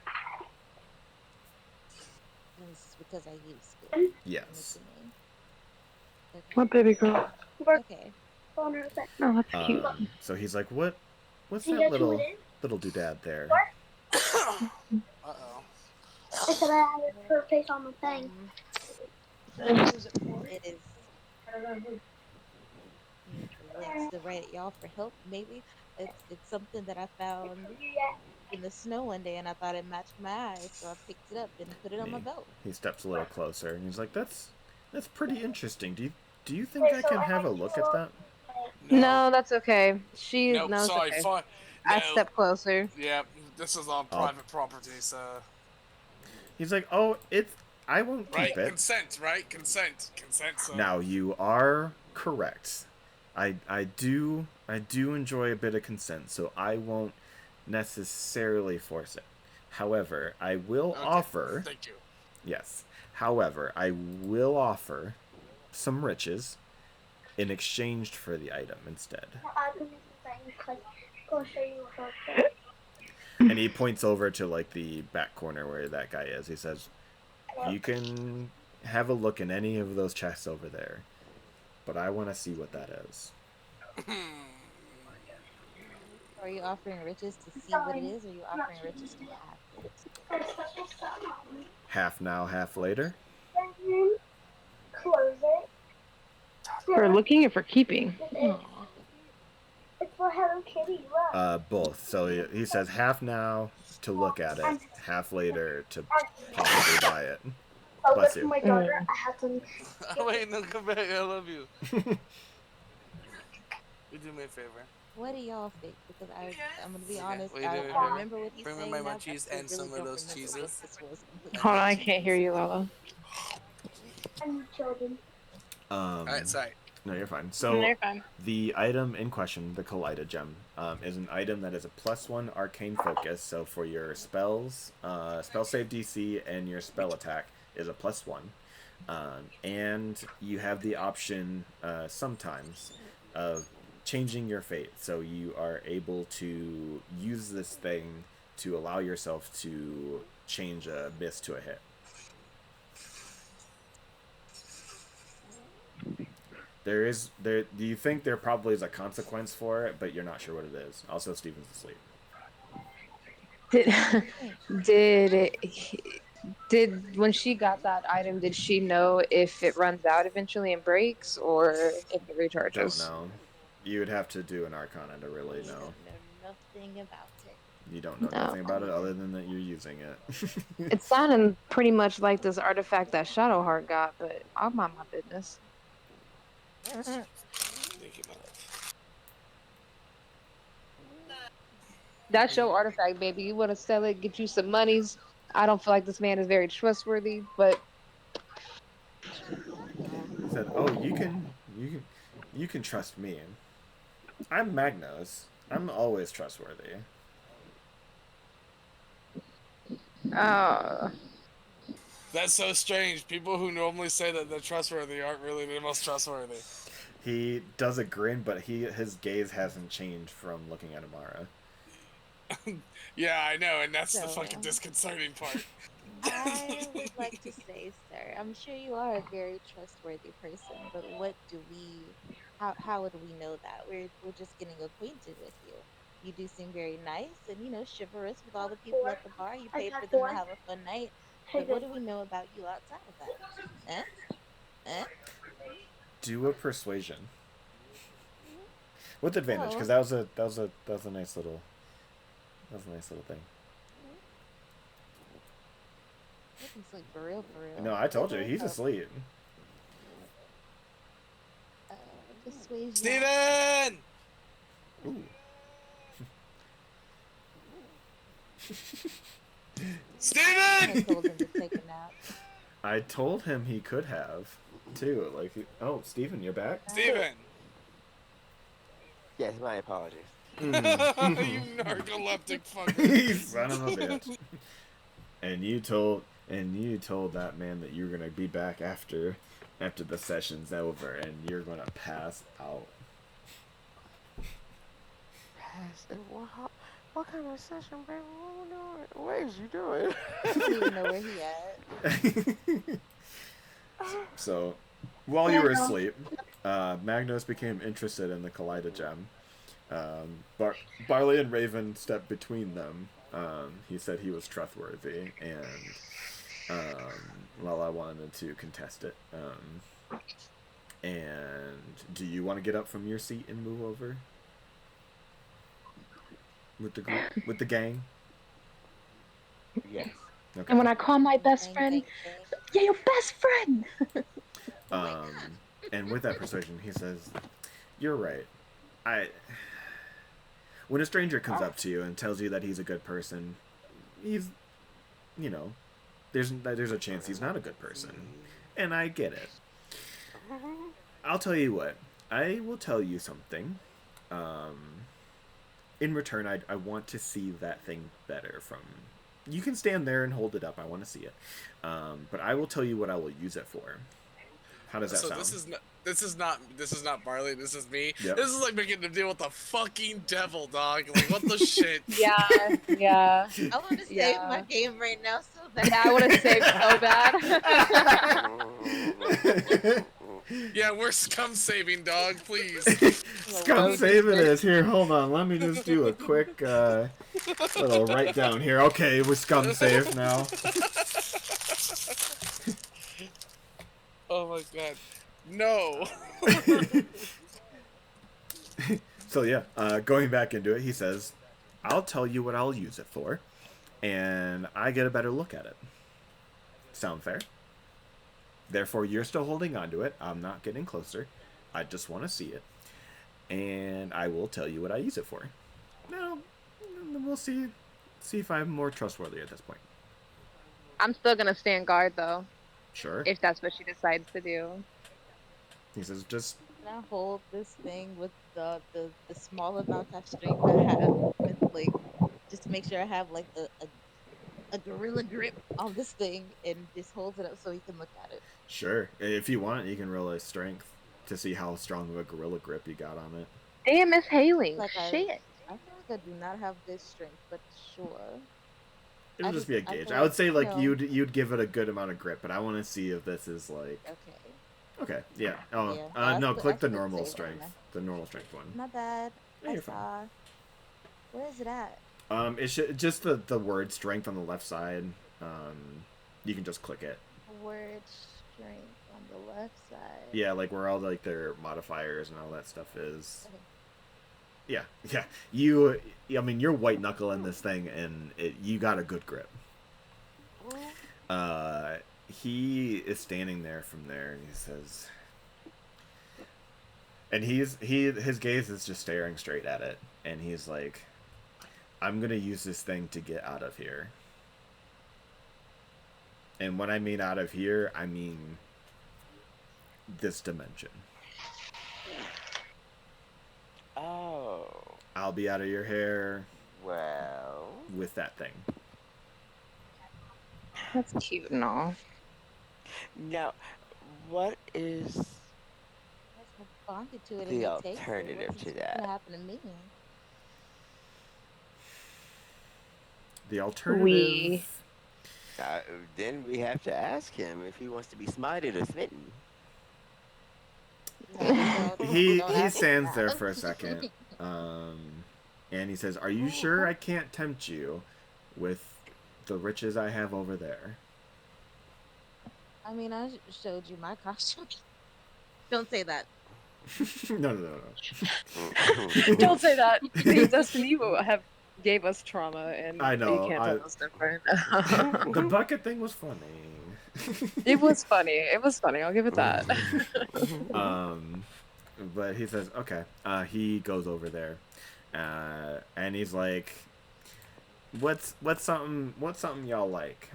And this is because I used it. Yes. Okay. What baby girl? Okay. Oh, that's cute. So he's like, what's that little doodad there? Uh-oh. It's that I have her face on the thing. It is. It's the right y'all for help. Maybe it's something that I found in the snow one day, and I thought it matched my eyes, so I picked it up and put it on my belt. He steps a little closer and he's like, "That's pretty interesting. Do you think I can have a look at that?" No, that's okay. Nope, no, it's sorry, okay. fine. I No. step closer. Yeah, this is on private property, so. He's like, "Oh, I won't Right, keep it." consent, right? Consent, so. Now you are correct. I do enjoy a bit of consent, so I won't necessarily force it. However, I will offer. Thank you. Yes. However, I will offer some riches in exchange for the item instead. And he points over to like the back corner where that guy is. He says, "You can have a look in any of those chests over there, but I want to see what that is. Are you offering riches to see what it is, or are you offering riches to have it? Half now, half later. Close it. For looking or for keeping? It's for Hello Kitty. Look. Both. So he says half now to look at it, half later to possibly buy it. Oh, Bless but you. my daughter, I have to. Wait, no, come back. I love you. You do me a favor. What do y'all think? Because I'm gonna be Okay, honest. what you do me a I favor? remember what he's Bring me saying my now, munchies but I and really some of don't those remember cheeses. what this was completely. Hold on, I can't hear you, Lala. And children. Alright, sorry. No, you're fine. No, So you're fine. the item in question, the Kaleida Gem, is an item that is a +1 arcane focus. So for your spells, spell save DC and your spell attack is a +1. And you have the option sometimes of changing your fate. So you are able to use this thing to allow yourself to change a miss to a hit. Do you think there probably is a consequence for it, but you're not sure what it is? Also, Steven's asleep. Did when she got that item, did she know if it runs out eventually and breaks or if it recharges? Don't know. You would have to do an Arcana to really know. Know nothing about it. You don't know nothing about it other than that you're using it. It's sounding pretty much like this artifact that Shadowheart got, but I'll mind my business. Thank you, my love. That's your artifact, baby. You want to sell it, get you some monies. I don't feel like this man is very trustworthy, but He said, "Oh, you can trust me. I'm Magnos. I'm always trustworthy." That's so strange. People who normally say that they're trustworthy aren't really the most trustworthy. He does a grin, but his gaze hasn't changed from looking at Amara. Yeah, I know, and that's the fucking disconcerting part. I would like to say, sir, I'm sure you are a very trustworthy person, but what do we, how would we know that? We're just getting acquainted with you. You do seem very nice and, chivalrous with all the people at the bar. You paid for them to have a fun night. But what do we know about you outside of that? Do a persuasion with advantage, because Oh. that was a nice little thing. He's like for real. No, I told you he's asleep. Persuasion. Steven! Ooh. Steven! I told him to take a nap. I told him he could have, too. Like, oh, Steven, you're back? Steven! Yes, my apologies. You narcoleptic fucker. You son of a bitch. And you told that man that you were gonna be back after the session's over, and you're gonna pass out. What kind of session, baby? What is you doing? I don't even know where he at. So, while you were asleep, Magnos became interested in the Kaleida Gem. Barley and Raven stepped between them. He said he was trustworthy, and Lala wanted to contest it. And do you want to get up from your seat and move over with the group, with the gang? Yes. Okay. And when I call my best friend, yeah, your best friend. And with that persuasion, he says, "You're right. When a stranger comes up to you and tells you that he's a good person, he's, there's a chance he's not a good person, and I get it. I'll tell you what. I will tell you something. In return, I want to see that thing better from." You can stand there and hold it up. I want to see it. But I will tell you what I will use it for. How does that sound? This is not Marley. This is me. Yep. This is like making them deal with the fucking devil, dog. Like what the shit? Yeah. I want to save my game right now so bad. Yeah, I want to save so bad. Yeah, we're scum saving, dog. Please. Scum saving is here. Hold on. Let me just do a quick little write down here. Okay, we're scum saved now. Oh my god. No. So yeah, going back into it, he says, I'll tell you what I'll use it for, and I get a better look at it. Sound fair? Therefore, you're still holding on to it. I'm not getting closer. I just want to see it. And I will tell you what I use it for. Now, we'll see if I'm more trustworthy at this point. I'm still gonna stand guard though. Sure. If that's what she decides to do. He says, just... Can I hold this thing with the small amount of strength I have with, like, just to make sure I have, like, a gorilla grip on this thing and just holds it up so you can look at it. Sure. If you want, you can roll a strength to see how strong of a gorilla grip you got on it. Damn, Miss Haley. Like Shit. I feel like I do not have good strength, but sure. It'll just be a gauge. I would say, like, you'd give it a good amount of grip, but I want to see if this is, like... Okay, yeah. Oh, yeah. no, click the normal strength. The normal strength one. Not bad. Yeah, you're fine. Where is it at? It should just the word strength on the left side. You can just click it. Word strength on the left side. Yeah, like where all like their modifiers and all that stuff is. Okay. Yeah. I mean, you're white knuckling this thing, and you got a good grip. He is standing there from there, and he says, and his gaze is just staring straight at it, and he's like, I'm gonna use this thing to get out of here. And when I mean out of here, I mean this dimension. Oh. I'll be out of your hair. Well. With that thing. That's cute and all. Now, what is bonded to it the alternative to that? What happened to me? The alternative. Then we have to ask him if he wants to be smited or smitten. He stands there for a second, and he says, "Are you sure I can't tempt you with the riches I have over there?" I mean, I showed you my costume. Don't say that. No. Don't say that. Because Dustin, you gave us trauma, and I know. you can't tell us different. The bucket thing was funny. It was funny. It was funny. I'll give it that. But he says, okay. He goes over there, and he's like, "What's something y'all like?"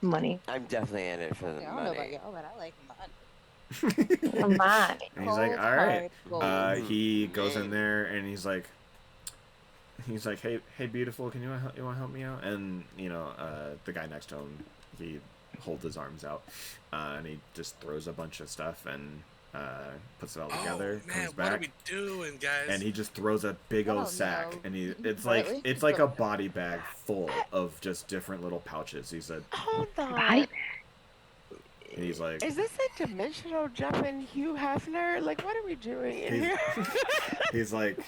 Money. I'm definitely in it for the money. I don't know about y'all, but I like money. Money. And he's like, all right. He goes in there, and he's like, hey, beautiful, you want to help me out? And the guy next to him, he holds his arms out, and he just throws a bunch of stuff and puts it all together. Man, comes back, what are we doing, guys? and he just throws a big old sack, and it's like a body bag full of just different little pouches. He said, "Hold on." Body And he's like, "Is this a dimensional jumping Hugh Hefner? Like, what are we doing in here?" He's like,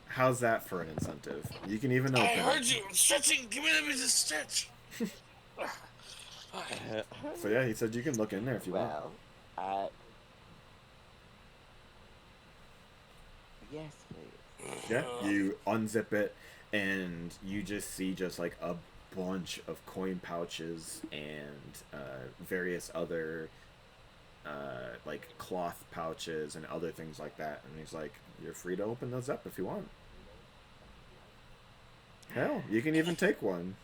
"How's that for an incentive? You can even open it." I heard you. I'm stretching. Give me a stretch. So yeah, he said you can look in there if you want. Yes, please. Yeah, you unzip it, and you just see like a bunch of coin pouches and various other like cloth pouches and other things like that. And he's like, "You're free to open those up if you want. Hell, you can even take one."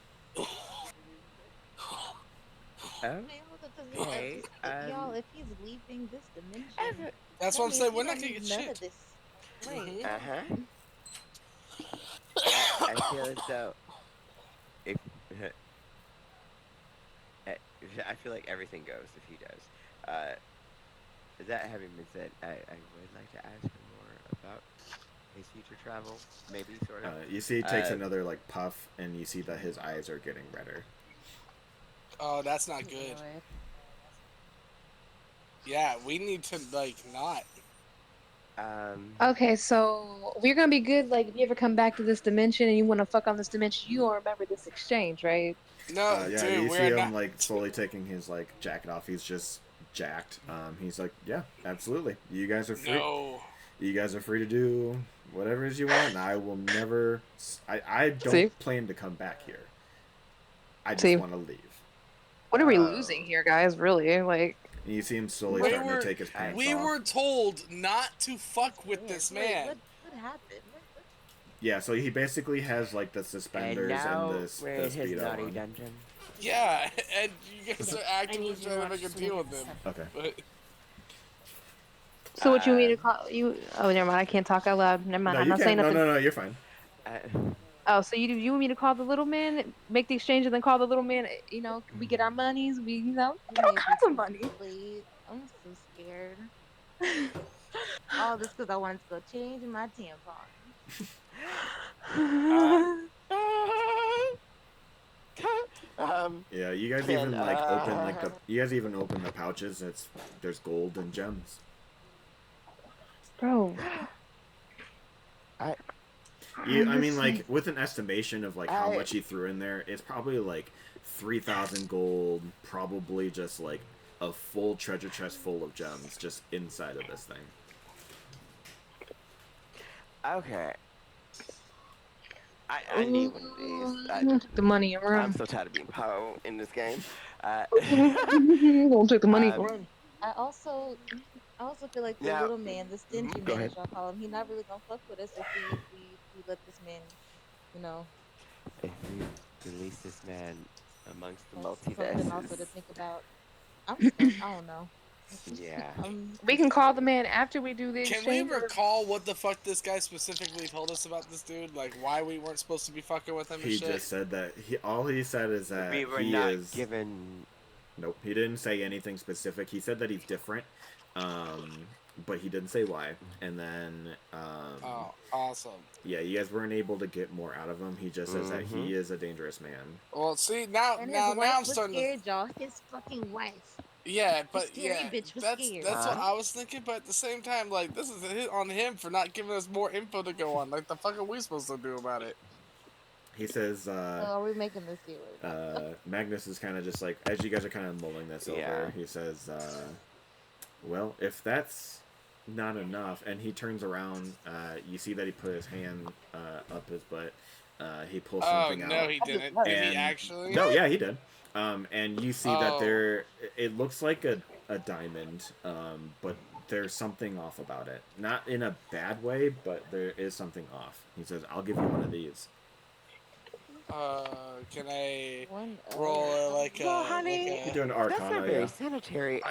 Okay. Y'all, if he's leaving this dimension, that's what I'm saying. We're not gonna get shit. I feel as though if I feel like everything goes if he does. That having been said, I would like to ask him more about his future travel, maybe sort of. You see, he takes another like puff, and you see that his eyes are getting redder. Oh, that's not good. Yeah, we need to like not. Okay, so we're gonna be good. Like, if you ever come back to this dimension and you want to fuck on this dimension, you don't remember this exchange, right? No, Yeah, dude, you see we're him not. like slowly taking his like jacket off. He's just jacked. He's like, yeah, absolutely. You guys are free. No. You guys are free to do whatever it is you want. And I will never. I don't See? plan to come back here. I just See? want to leave. What are we losing here, guys? Really? Like, And you see him slowly starting to take his pants We off. were told not to fuck with this man. What happened? Yeah, so he basically has like the suspenders and we're in this his speedo naughty on. dungeon. Yeah, and you guys are actively trying to make a deal with him. Okay. But so what you mean to call you? Oh, never mind. I can't talk out loud. Never mind. No, I'm you not can't. saying No, nothing. no, you're fine. Oh, so you want me to call the little man, make the exchange, and then call the little man? You know, we get our monies. We, you know, get all kinds of money. Please, I'm so scared. All this because I wanted to go change my tampon. Yeah, you guys even like open like the. You guys even open the pouches. There's gold and gems. Bro. I mean, like with an estimation of like how much he threw in there, it's probably like 3,000 gold. Probably just like a full treasure chest full of gems just inside of this thing. Okay. I need one of these. Took the money and run. I'm so tired of being Poe in this game. Don't take the money and run. I also feel like the little man, the stingy man, as y'all call him, he's not really gonna fuck with us if we let this man, you know. If we release this man amongst the Something also to multiverses. think about. I don't know. Yeah. We can call the man after we do the can exchange. we recall what the fuck this guy specifically told us about this dude? Like why we weren't supposed to be fucking with him and He shit? just said that all he said is that We were he not is given. Nope, he didn't say anything specific. He said that he's different, but he didn't say why. And then, oh, awesome. Yeah, you guys weren't able to get more out of him. He just says that he is a dangerous man. Well, see now And now his wife I'm was starting scared, y'all. His fucking wife. Yeah, The but scary yeah, bitch was that's scared. what I was thinking. But at the same time, like this is a hit on him for not giving us more info to go on. Like the fuck are we supposed to do about it? He says, are we making this deal? Magnus is kind of just like, as you guys are kind of mulling this over, he says, well, if that's not enough, and he turns around, you see that he put his hand up his butt, he pulls something out. Oh, no, he didn't. Did he actually? No, yeah, he did. And you see that Oh. it looks like a diamond, but there's something off about it. Not in a bad way, but there is something off. He says, I'll give you one of these. Can I roll like a... Well, honey, like a... You're doing Arcana, that's not very sanitary.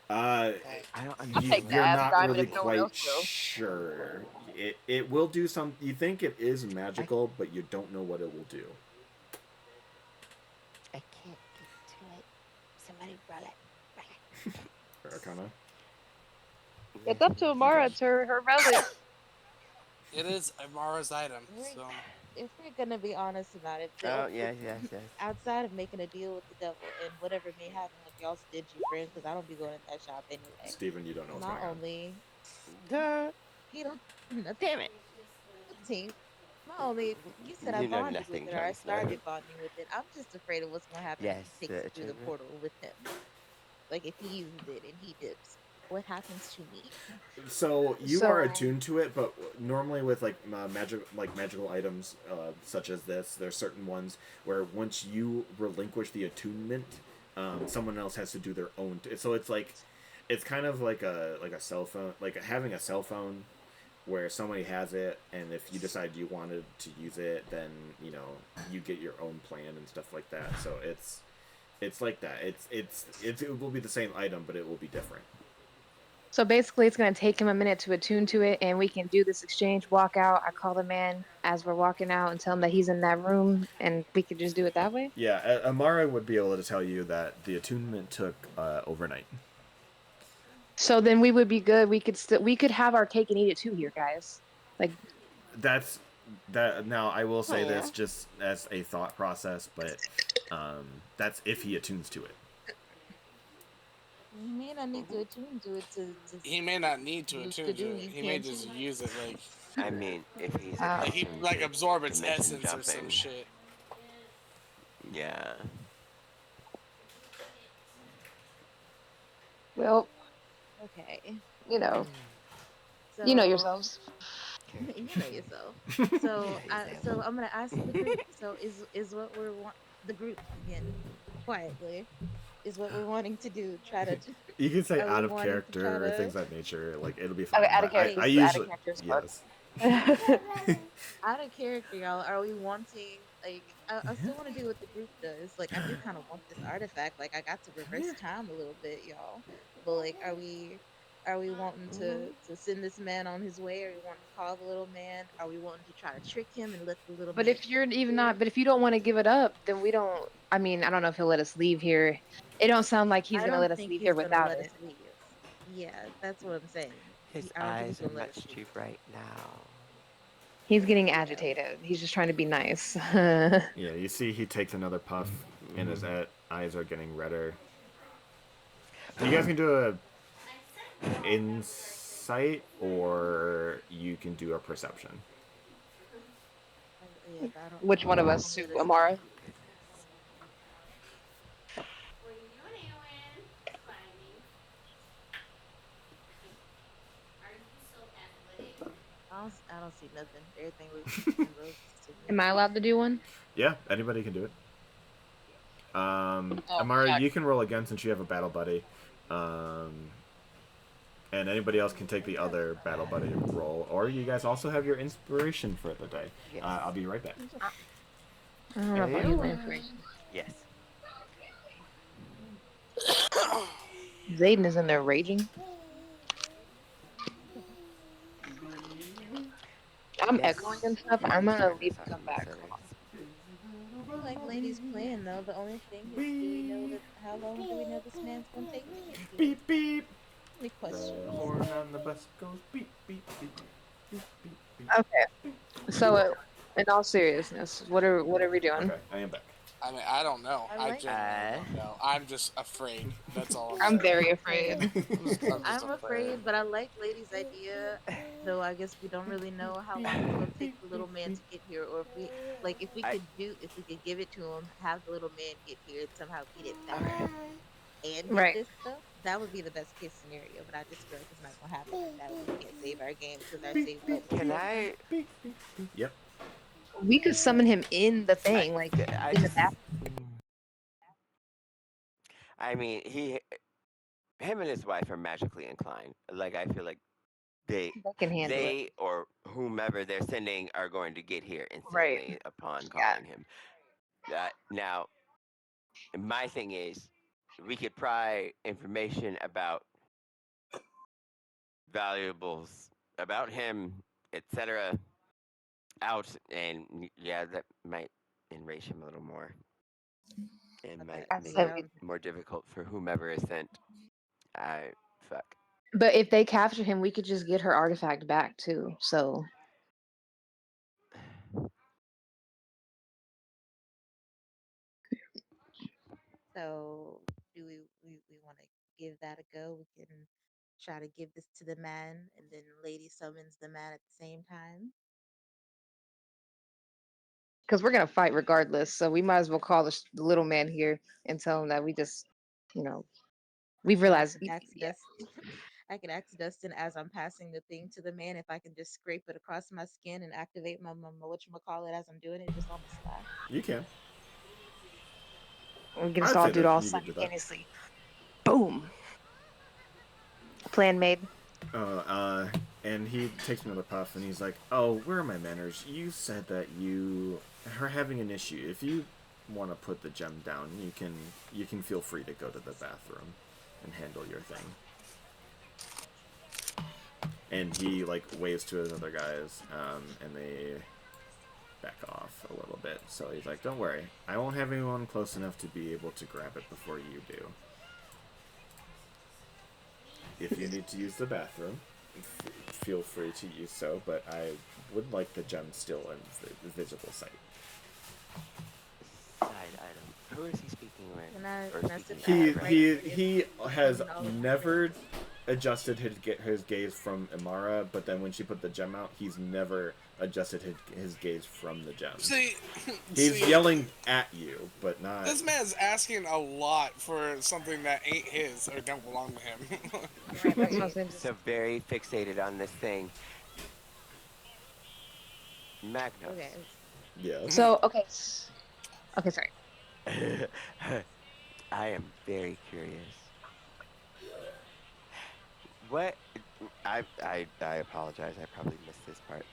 You're not really quite sure. It will do some. You think it is magical, but you don't know what it will do. I can't get to it. Somebody roll it. Arcana. It's up to Amara to her relic. It is Amara's item, so... If we're gonna be honest about it, Oh, yes. outside of making a deal with the devil and whatever may happen with y'all stingy friends, because I don't be going to that shop anyway. Steven, you don't know what's Not going on. only you don't, damn it. Team. Not only you said I You know bonded nothing, with it or I Jon Snow. started bonding with it. I'm just afraid of what's gonna happen Yes, if he takes it through the children. portal with him. Like if he uses it and he dips, what happens to me? So you are attuned to it, but normally with like magical items such as this, there's certain ones where once you relinquish the attunement, someone else has to do their own. So it's kind of like a cell phone, like having a cell phone, where somebody has it, and if you decide you wanted to use it, then you get your own plan and stuff like that. So it's like that. It will be the same item, but it will be different. So basically, it's going to take him a minute to attune to it, and we can do this exchange, walk out. I call the man as we're walking out and tell him that he's in that room, and we could just do it that way? Yeah, Amara would be able to tell you that the attunement took overnight. So then we would be good. We could have our cake and eat it too here, guys. Like that. Now I will say this just as a thought process, but that's if he attunes to it. He may not need to attune to it to he may not need to attune to it. He may just use it like. I mean, if he's like he like absorb its essence jumping. or some shit. Yeah. Well, okay. You know. So, you know yourselves. You know yourself. So, so I'm gonna ask the group. So, is what we're the group again, quietly, is what we're wanting to do. Try to. You can say out of character or things of that nature. Like it'll be fine. Okay, out of character. I usually yes. Out of character, y'all. Are we wanting like? I still want to do what the group does. Like I do kind of want this artifact. Like I got to reverse time a little bit, y'all. But like, are we wanting to send this man on his way? Are we wanting to call the little man? Are we wanting to try to trick him and let the little But man if you're even not, but if you don't want to give it up, then we don't. I mean, I don't know if he'll let us leave here. It don't sound like he's gonna let us leave here without it. Yeah, that's what I'm saying. His eyes are much too bright now. He's getting agitated. He's just trying to be nice. Yeah, you see, he takes another puff, and his eyes are getting redder. You guys can do a insight, or you can do a perception. Which one of us, Amara? I don't see nothing. Everything was. Am I allowed to do one? Yeah, anybody can do it. Amara, yeah. You can roll again since you have a battle buddy. And anybody else can take the other battle buddy roll. Or you guys also have your inspiration for the day. Yes. I'll be right back. I don't know if I use my inspiration. Yes. Zayden is in there raging. I'm echoing and stuff. I'm gonna leave and come back. I like ladies playing though. The only thing is, do we know that how long do we know this man's gonna take? Beep beep. Any questions? The horn on the bus goes beep beep beep beep beep beep. Okay. So, in all seriousness, what are we doing? Okay, I am back. I mean, I don't know. I like I don't know. I'm just afraid. That's all. I'm very afraid. I'm afraid, but I like Lady's idea. Though I guess we don't really know how long it's gonna take the little man to get here, or if we could give it to him, have the little man get here, and somehow get it back, and get this stuff. That would be the best case scenario. But I just feel like it's not gonna happen. Like that we can't save our game because our save. Can I? Yep. We could summon him in the thing, in the bathroom. I mean, him and his wife are magically inclined. Like I feel like they or whomever they're sending are going to get here instantly upon calling him. Now, my thing is, we could pry information about valuables about him, etc. out, and yeah, that might enrage him a little more. It might make it more difficult for whomever is sent. Fuck. But if they capture him, we could just get her artifact back too. So. So, do we want to give that a go? We can try to give this to the man, and then Lady summons the man at the same time. Because we're gonna fight regardless, so we might as well call the little man here and tell him that we just, we've realized. I can ask Dustin as I'm passing the thing to the man if I can just scrape it across my skin and activate my whatchamacallit as I'm doing it just on the spot. You can. We can just all do it all simultaneously. Boom. Plan made. And he takes another puff and he's like, "Oh, where are my manners? You said that you are having an issue. If you want to put the gem down, you can feel free to go to the bathroom and handle your thing." And he like waves to his other guys, and they back off a little bit. So he's like, "Don't worry, I won't have anyone close enough to be able to grab it before you do. If you need to use the bathroom, feel free to use so, but I would like the gem still in the visible sight." Side item. Who is he speaking with? Can I Or sit speaking back? at, He has No. never adjusted his gaze from Imara, but then when she put the gem out, he's never adjusted his gaze from the gem. See, He's yelling at you, but not. This man's asking a lot for something that ain't his or don't belong to him. Right, that's what I'm saying. So very fixated on this thing. Magnus. Okay. Yeah. So okay, okay, sorry. I am very curious. What? I apologize. I probably missed this part.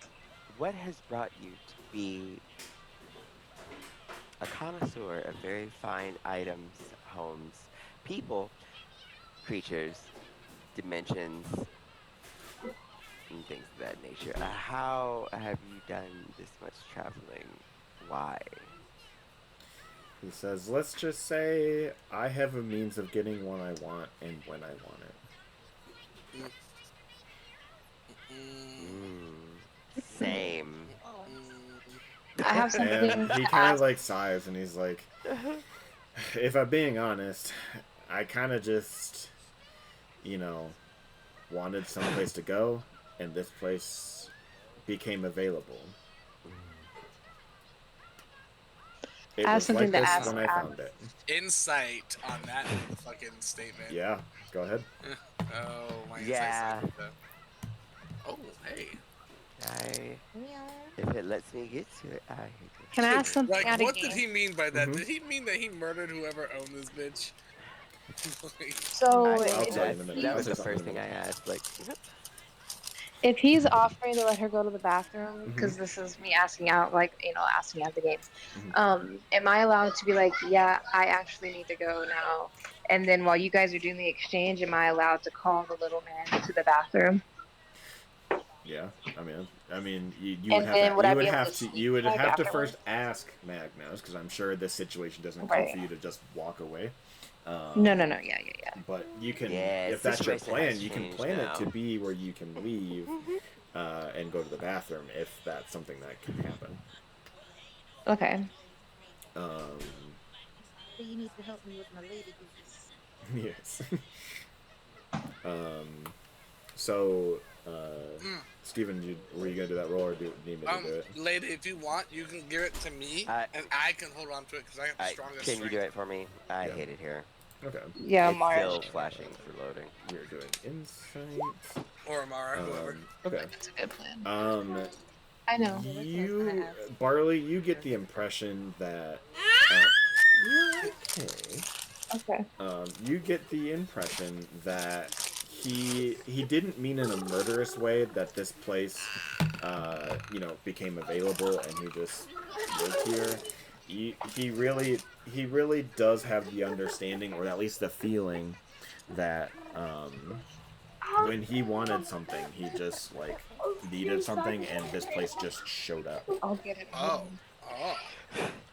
What has brought you to be a connoisseur of very fine items, homes, people, creatures, dimensions, and things of that nature? How have you done this much traveling? Why? He says, "Let's just say I have a means of getting what I want and when I want it." Same. I have something. And he kind of like sighs and he's like, "If I'm being honest, I kind of just, wanted someplace to go, and this place became available. It I have was something like to this ask when I found it." Insight on that fucking statement. Yeah, go ahead. Oh, my Yeah. insight's like that. Oh, hey. If it lets me get to it, I hate it. Can I ask something Like, out of what did game? he mean by that? Did he mean that he murdered whoever owned this bitch? So I'll tell you in a minute. That I'll was say the something first in a thing I minute. asked. Like, if he's offering to let her go to the bathroom, Mhm. because this is me asking out, like, asking out the game, Mhm. am I allowed to be like, yeah, I actually need to go now? And then while you guys are doing the exchange, am I allowed to call the little man to the bathroom? Yeah, I mean, you And would have then to, would you I would be able have to to, sneak you would check have to afterwards? first ask Magnus, because I'm sure this situation doesn't call Right. for you to just walk away. No, yeah. But you can, Yeah, if that's your situation plan, has you can changed plan now. it to be where you can leave and go to the bathroom if that's something that can happen. Okay. So you need to help me with my lady duties. Yes. So, Steven, were you gonna do that roll, or do you need me to do it? Lady, if you want, you can give it to me, and I can hold on to it because I have the strongest can you do strength. it for me? I Yeah. hate it here. Okay. Yeah, It's Mara. still flashing for loading. We're doing insight. Or Amara, whoever. Okay. That's a good plan. I know. You, Barley, you get the impression that. Okay. You get the impression that he didn't mean in a murderous way that this place, became available and he just lived here. He really does have the understanding, or at least the feeling, that when he wanted something, he just needed something, and this place just showed up. I'll get it. Oh.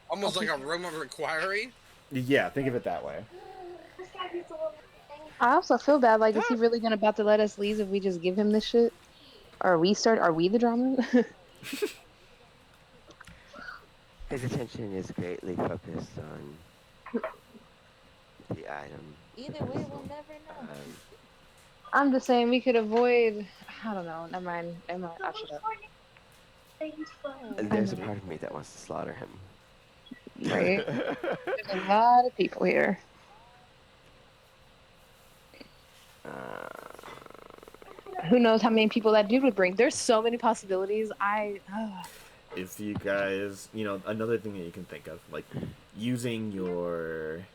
Almost like a room of inquiry? Yeah, think of it that way. I also feel bad. Like, is he really gonna about to let us leave if we just give him this shit? Or are we the drama? His attention is greatly focused on the item. Either way, we'll never know. I'm just saying we could avoid. I don't know. Never mind. I'll shut up. There's a part of me that wants to slaughter him. Right? There's a lot of people here. Who knows how many people that dude would bring? There's so many possibilities. If you guys, another thing that you can think of, like using your,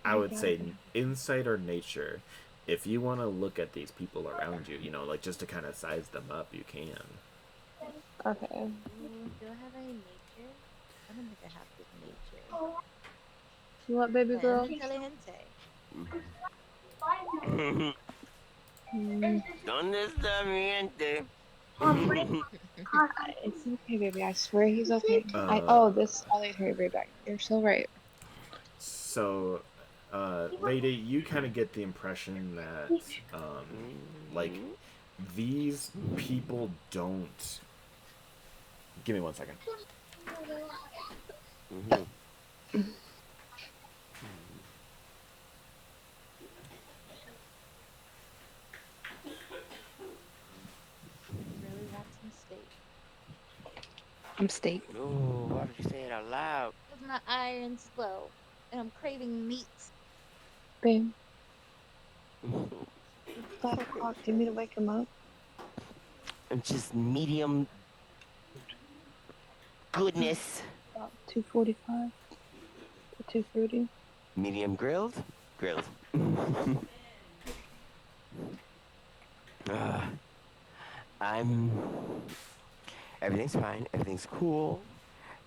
I would say, insight or nature. If you want to look at these people around you, just to kind of size them up, you can. Okay. Do I have any nature? I don't think I have good nature. You want baby girl? Intelligente. ¿Dónde está mi gente? It's okay, baby. I swear he's okay. I laid her right back. You're so right. So, Lady, you kind of get the impression that, like, these people don't. Give me 1 second. Really want some steak. I'm steak. Oh, why did you say it out loud? Because my iron's low and I'm craving meat. Babe. 5 o'clock. Do you need me to wake him up? I'm just medium goodness. About 2:45 to 2:30. Medium grilled? Grilled. Everything's fine. Everything's cool.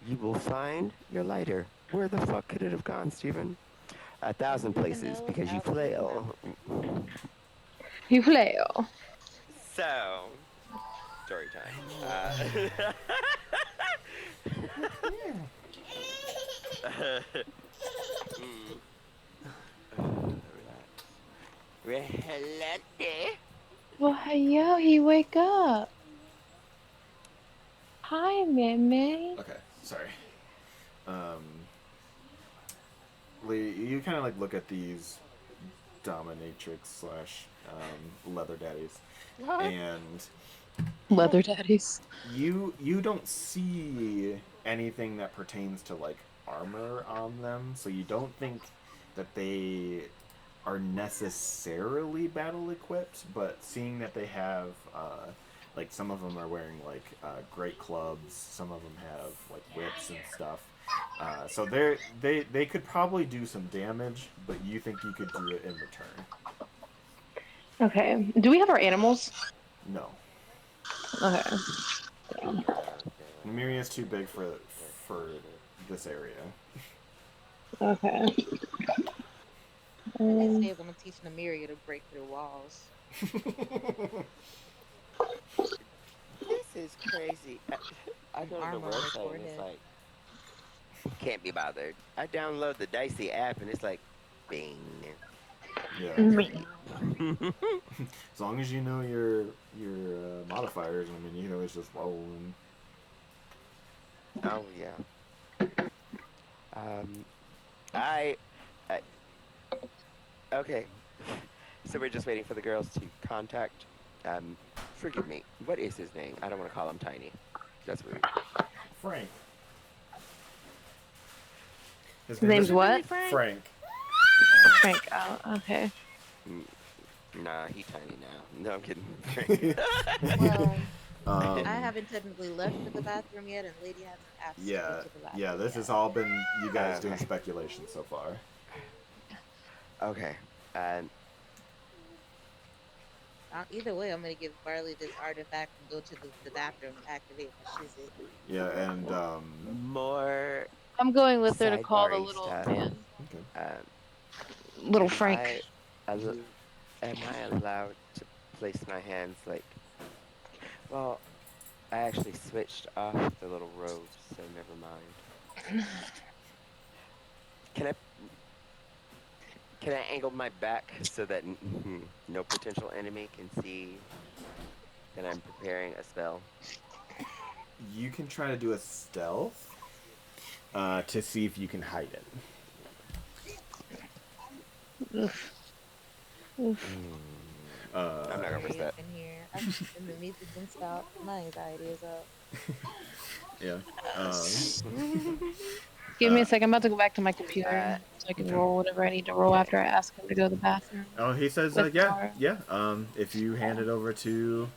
You will find your lighter. Where the fuck could it have gone, Steven? 1,000 places because you flail. You flail. So, story time. Relax. Well, yo, he wake up. Hi, man. Okay, sorry. Lee, you kind of like look at these dominatrix slash leather daddies, and Leather daddies. you don't see anything that pertains to like armor on them, so you don't think that they are necessarily battle equipped, but seeing that they have like some of them are wearing like great clubs, some of them have like whips and stuff, so they could probably do some damage, but you think you could do it in return. Okay. Do we have our animals? No. Okay. Nymeria is too big for this area. Okay. They say I'm gonna teach Nymeria to break through walls. This is crazy. I go to the website and it's like, can't be bothered. I download the Dicey app and it's like, bing. Yeah. As long as you know your modifiers, I mean, you can always just roll and... Oh yeah. Okay. So we're just waiting for the girls to contact. Forgive me. What is his name? I don't want to call him Tiny. That's weird. Frank. His name's what? Frank. Frank. Oh, okay. Nah, he tiny now. No, I'm kidding. Well, I haven't technically left for the bathroom yet, and Lady hasn't asked to go to the bathroom. Yeah, this has all been you guys doing speculation so far. Okay. Either way, I'm gonna give Barley this artifact and go to the bathroom and activate my shizit. Yeah, and more. I'm going with her to call the little man. Okay. Little Frank. Am I allowed to place my hands like? Well, I actually switched off the little robes, so never mind. Can I angle my back so that no potential enemy can see that I'm preparing a spell? You can try to do a stealth to see if you can hide it. Oof. Oof. I'm not gonna risk that. And the music didn't stop. My anxiety is up. Yeah. Give me a second. I'm about to go back to my computer so I can roll whatever I need to roll after I ask him to go to the bathroom. Oh, he says, yeah. If you hand it over to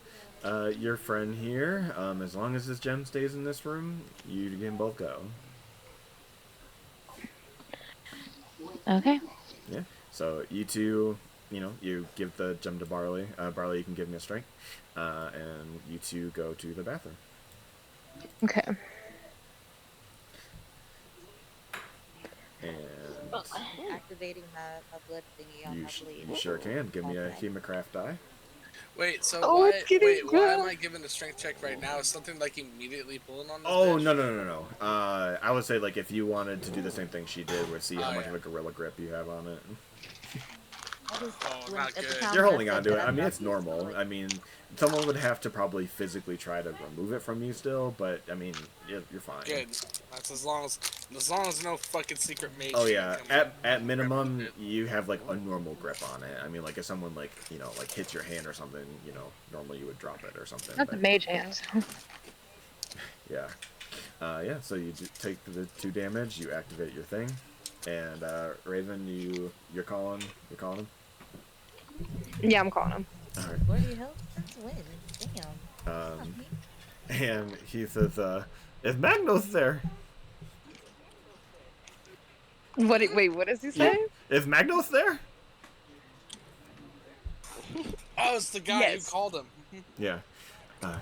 your friend here, as long as this gem stays in this room, you can both go. Okay. Yeah. So you two, you give the gem to Barley. Barley, you can give me a strength, and you two go to the bathroom. Okay. And activating my blood thingy on my blade. You sure can. Give me a Hemocraft die. Wait, so Oh, why? it's getting Wait, why am rough. I giving a strength check right now? Is something like immediately pulling on this? Oh, bitch? no. I would say, like, if you wanted to do the same thing she did, would see how much of a gorilla grip you have on it. I just Oh, when, not at the good. time You're when holding said on to that, it. I mean, thought it's he was normal. like, I mean, someone would have to probably physically try to remove it from you still, but, I mean, you're fine. Good. That's as long as no fucking secret mage. Oh, shit yeah. comes in. At minimum, you have, like, a normal grip on it. I mean, like, if someone, like, you know, like, hits your hand or something, you know, normally you would drop it or something. Not the but- mage hands. Yeah. Yeah, so you take the 2 damage, you activate your thing, and, Raven, you're calling him? Yeah, I'm calling him. Alright. 40 health since when? Damn. And he says, is Magnos there? Wait, what does he say? Is Magnos there? Oh, it's the guy Yes. who called him. Yeah.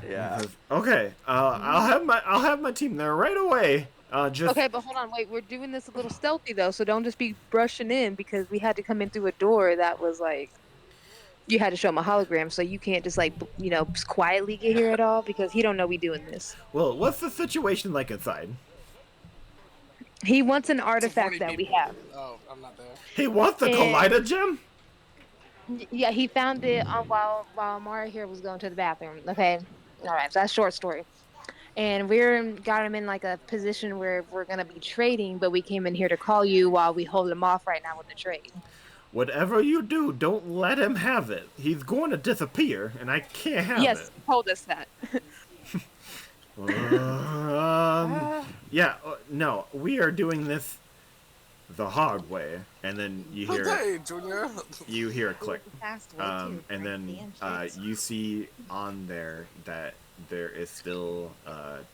Yeah. He says, okay, I'll have my team there right away. Just Okay, but hold on, wait. We're doing this a little stealthy though, so don't just be brushing in because we had to come in through a door that was like you had to show him a hologram, so you can't just like quietly get here at all because he don't know we doing this. Well, what's the situation like inside? He wants an Some artifact horny that we people. have. Oh, I'm not there. He wants the And- Collider gem? Yeah, he found it while Mara here was going to the bathroom. Okay, all right, that's short story. And got him in like a position where we're gonna be trading, but we came in here to call you while we hold him off right now with the trade. Whatever you do, don't let him have it. He's going to disappear, and I can't have Yes, it. he told us that. Yeah, no, we are doing this the hard way. And then you hear Hey, Junior. a click. And then you see on there that there is still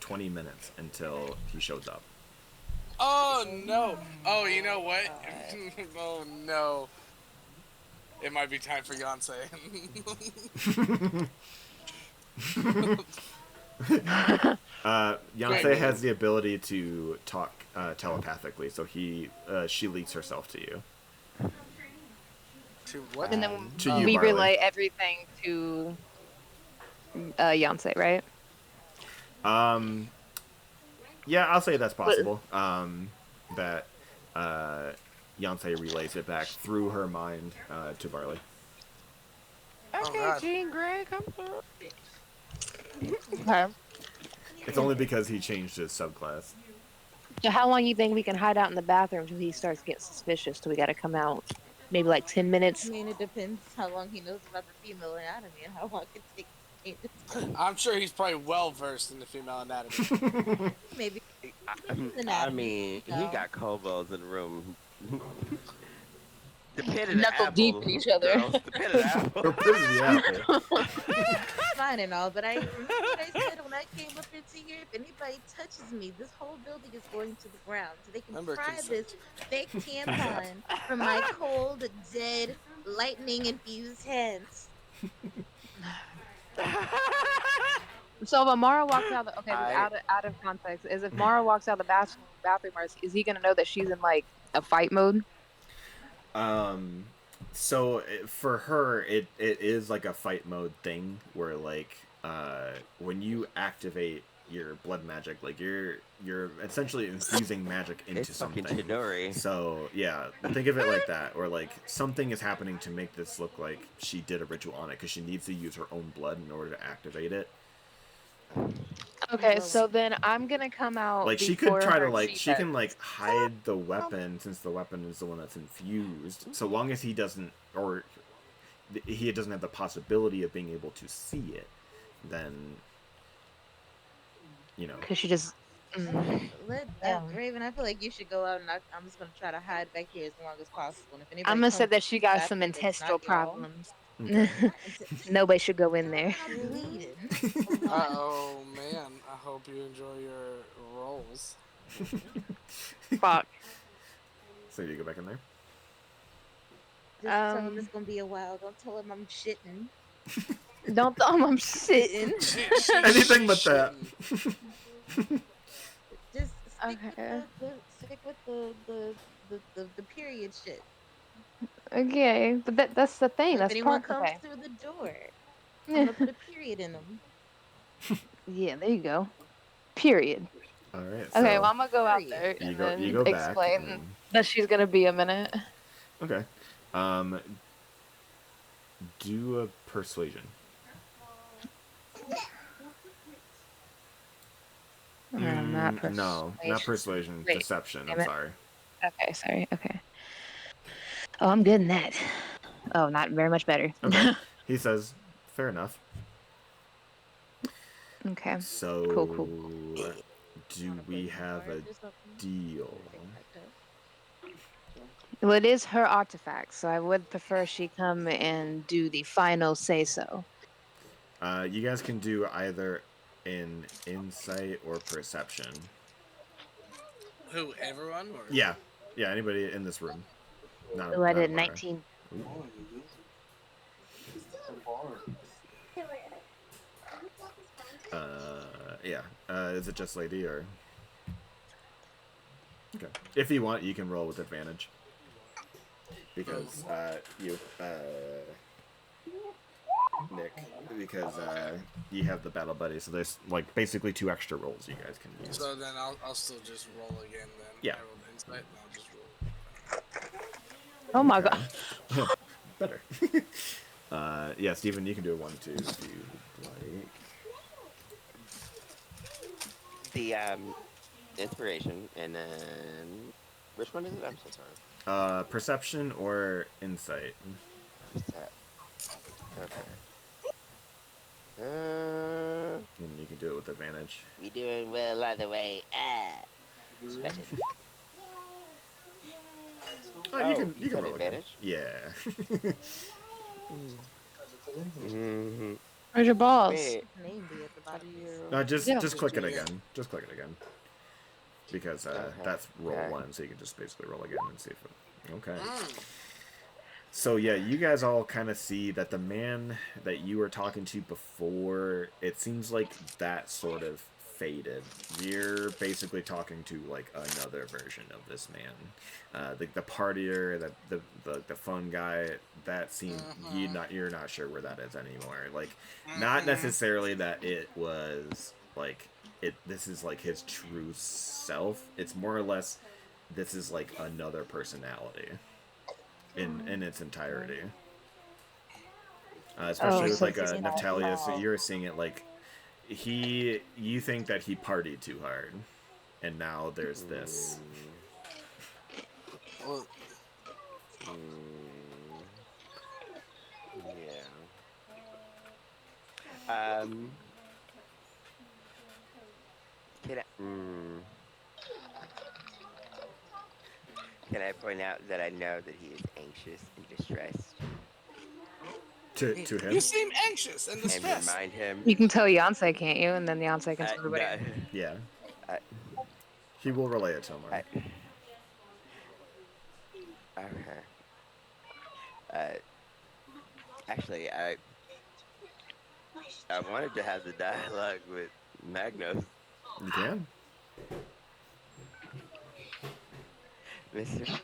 20 minutes until he shows up. Oh no. Oh, you know what? Oh no. It might be time for Yonsei. Yonsei has the ability to talk telepathically, so she leads herself to you. To what? And then To you, we Marley. relay everything to Yonsei, right? Yeah, I'll say that's possible. That Yonsei relays it back through her mind to Barley. Oh, God. Jean Grey, come through. Okay. It's only because he changed his subclass. So how long you think we can hide out in the bathroom till he starts getting suspicious? Till we gotta come out? Maybe like 10 minutes. I mean, it depends how long he knows about the female anatomy and how long it takes to change it. I'm sure he's probably well versed in the female anatomy. Maybe. I mean, he got Kobolds in the room. The pit of the Knuckle apple, deep in each other. girls, the pit of the apple. Or put it in the apple. Fine and all, but I remember what I said when I came up into here. If anybody touches me, this whole building is going to the ground. So they can Remember, pry consent. this fake tampon from my cold, dead, lightning-infused hands. So if Amara walks out, I- out of context, is if Mara walks out the bathroom, is he gonna know that she's in like a fight mode? So for her, it is like a fight mode thing where like when you activate your blood magic, like you're essentially infusing magic into It's fucking something. Chidori. So yeah, think of it like that, or like something is happening to make this look like she did a ritual on it because she needs to use her own blood in order to activate it. Okay, so then I'm gonna come out. Like she before could try her to like and she can does. like hide the weapon since the weapon is the one that's infused. So long as he doesn't, or he doesn't have the possibility of being able to see it, then you know. Cause she just. Raven, I feel like you should go out and I'm just gonna try to hide back here as long as possible. And if anybody I'm gonna say comes that she got back some here that's intestinal not y'all, problems. Okay. Nobody should go in there. bleeding. Oh man, I hope you enjoy your rolls. Fuck. So you go back in there. Just tell him it's gonna be a while. Don't tell him I'm shitting. Don't tell him I'm sitting. Anything but that. Just Okay. stick with the period shit. Okay, but that's the thing. If That's anyone part. comes Okay. through the door, I'm gonna put a period in them. Yeah, there you go. Period. All right. Okay, So well I'm gonna go out Period. there you and go then back. explain And, that she's gonna be a minute. okay. Do a persuasion. Not persuasion. No, not persuasion. Wait, Deception. I'm damn it. sorry. Okay, sorry. Okay. Oh, I'm good in that. Oh, not very much better. Okay. He says, "Fair enough." Okay. So, Cool. do we have a deal? Well, it is her artifact, so I would prefer she come and do the final say so. You guys can do either an insight or perception. Who? Everyone? Or... Yeah. Anybody in this room. Not, So I did Amara. 19. Yeah. Is it just Lady or? Okay. If you want, you can roll with advantage. Because Nick, because you have the battle buddy, so there's like basically 2 extra rolls you guys can use. So then I'll still just roll again then. Yeah. I rolled insight, and I'll just roll. Oh my god. Better. Yeah, Steven, you can do a 1, 2 if you like. The inspiration, and then which one is it? I'm so sorry. Perception or insight. Okay. And you can do it with advantage. We doing well either way. Special. You can roll advantage. Yeah. Where's your balls? Wait. Name be at the bottom of your No, just click it again. Just click it again. Because that's roll 1, so you can just basically roll again and see if it... Okay. So yeah, you guys all kind of see that the man that you were talking to before, it seems like that sort of faded. You're basically talking to like another version of this man. The partier, the fun guy, that seems you're not sure where that is anymore. Like, not necessarily that it was like this is like his true self. It's more or less this is like another personality in its entirety. Especially with like Natalia, so you're seeing it like you think that he partied too hard, and now there's this. Well, Yeah. Can I point out that I know that he is anxious and distressed? To him? You seem anxious and And distressed. remind him. You can tell Yonsei, can't you? And then Yonsei can tell everybody. Yeah. He will relay it to him. Okay. Actually, I wanted to have the dialogue with Magnus. You can. Mr.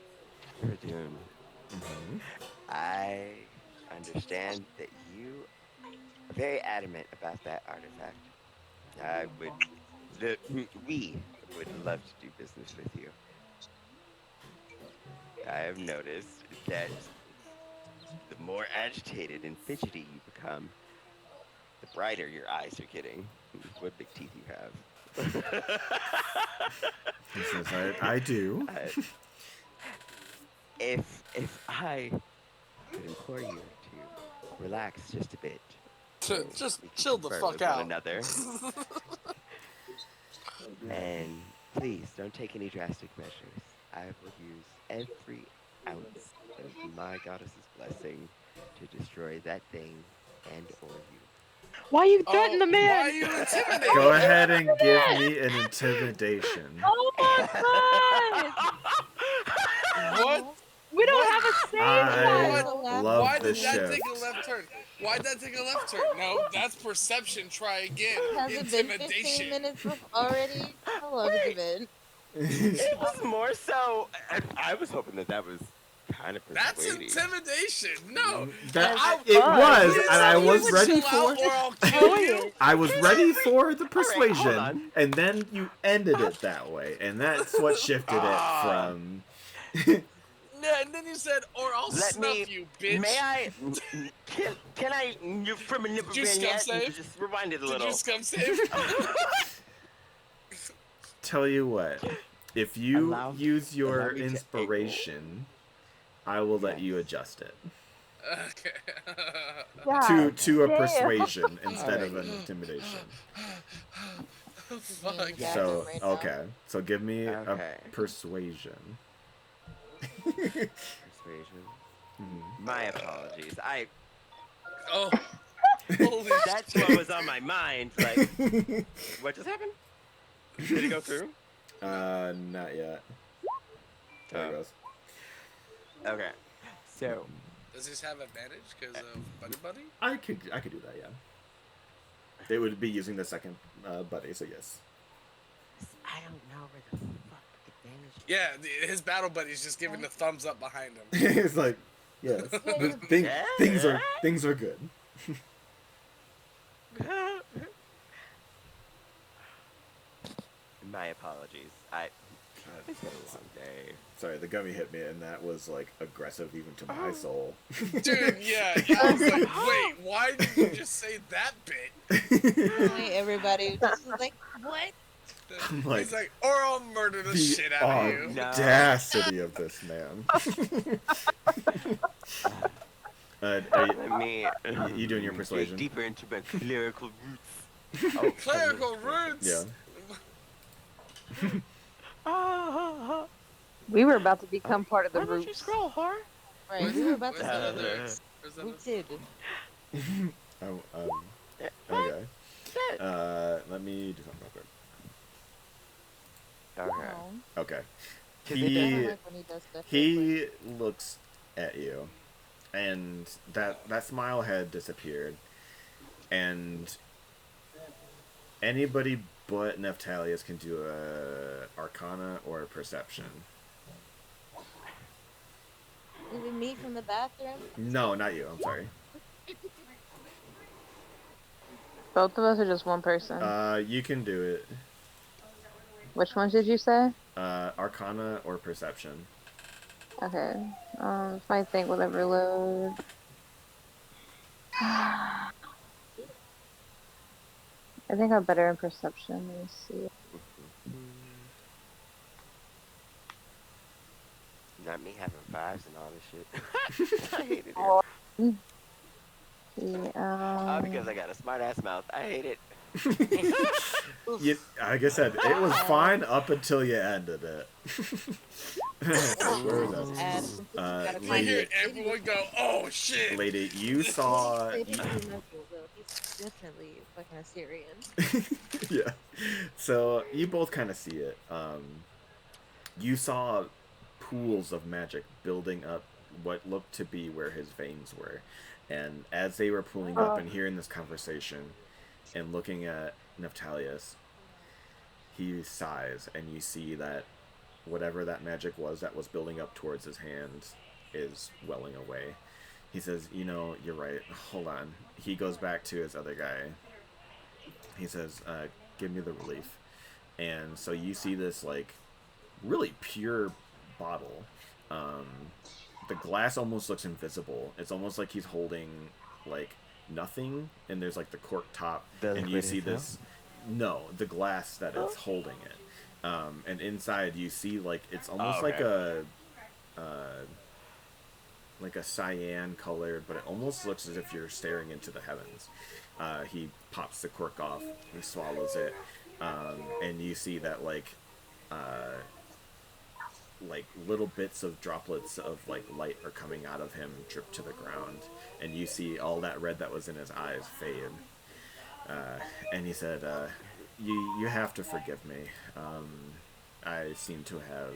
Verdun, I understand that you are very adamant about that artifact. We would love to do business with you. I have noticed that the more agitated and fidgety you become, the brighter your eyes are getting. What big teeth you have. He says, I do. If I could implore you to relax just a bit. Just chill the fuck out. Another. And please don't take any drastic measures. I will use every ounce of my goddess's blessing to destroy that thing and or you. Why you threaten the man? Why are you intimidating? Go ahead and give me an intimidation. Oh my god! What? We don't have a save I file. love Why this did that shift. take a left turn? Why'd that take a left turn? No, that's perception. Try again. Has it been 15 Intimidation. minutes already? How long has it been? It was more so. I was hoping that was kind of That's persuading. intimidation. No, It was, and I was Please ready chill for out or I'll kill you. I was ready for the persuasion, on. and then you ended it that way, and that's what shifted it from. Yeah, and then you said, "Or I'll snuff you, bitch." May I? Can I? You're from a nipper Did you band yet? scum save? Just rewind it a Did little. you scum save? Tell you what, if you Allow use your me to inspiration, I will let you adjust it Okay. God to a damn. persuasion instead of an intimidation. Fuck. Yeah, So right now. okay, so give me Okay. a persuasion. Persuasion. My apologies. Oh. Holy That's shit. what was on my mind. Like, what just happened? Did it go through? Not yet. There it Oh. goes. Okay. So. Does this have advantage because of Buddy Buddy? I could do that, yeah. They would be using the second buddy, so yes. I don't know where the fuck advantage. Yeah, his battle buddy's just giving the thumbs up behind him. It's like, yes, things are good. My apologies. It's been a long day. Sorry, the gummy hit me, and that was like aggressive even to my soul. Dude, yeah. I was like, wait, why did you just say that bit? Wait, everybody just was like, what? I'm like, He's like, or I'll murder the shit out of you. audacity of this man. You doing your persuasion? Get deeper into my clerical roots. Oh, clerical roots. Yeah. We were about to become part of the Why don't you roots. scroll, whore? Right, we were about to Where's say the that. lyrics? Where's the We did. Okay. Let me do something real quick. Okay. No. Okay. I don't like when he does stuff He looks at you, and that smile had disappeared, and anybody but Neftalius can do a Arcana or a Perception. Even me from the bathroom? No, not you. I'm sorry. Both of us or just one person? You can do it. Which ones did you say? Arcana or Perception. Okay. If I think whatever load. I think I'm better in perception. Let me see. Not me having fives and all this shit. I hate it. Oh, Because I got a smart ass mouth. I hate it. Like I said, it was fine up until you ended it. Where is that? I hear everyone go, oh shit! Lady, you saw. He's definitely fucking Assyrian. Yeah. So you both kind of see it. You saw pools of magic building up what looked to be where his veins were, and as they were pooling up and hearing this conversation and looking at Neftalius, he sighs, and you see that whatever that magic was that was building up towards his hand is welling away. He says, you know, you're right. Hold on. He goes back to his other guy. He says, give me the relief. And so you see this, like, really pure bottle. The glass almost looks invisible. It's almost like he's holding, like, nothing, and there's, like, the cork top, and you see this... No, the glass that it's holding it. And inside you see, like, it's almost like a cyan color, but it almost looks as if you're staring into the heavens. He pops the cork off, he swallows it, and you see that, like little bits of droplets of, like, light are coming out of him, drip to the ground, and you see all that red that was in his eyes fade. And he said, you have to forgive me. I seem to have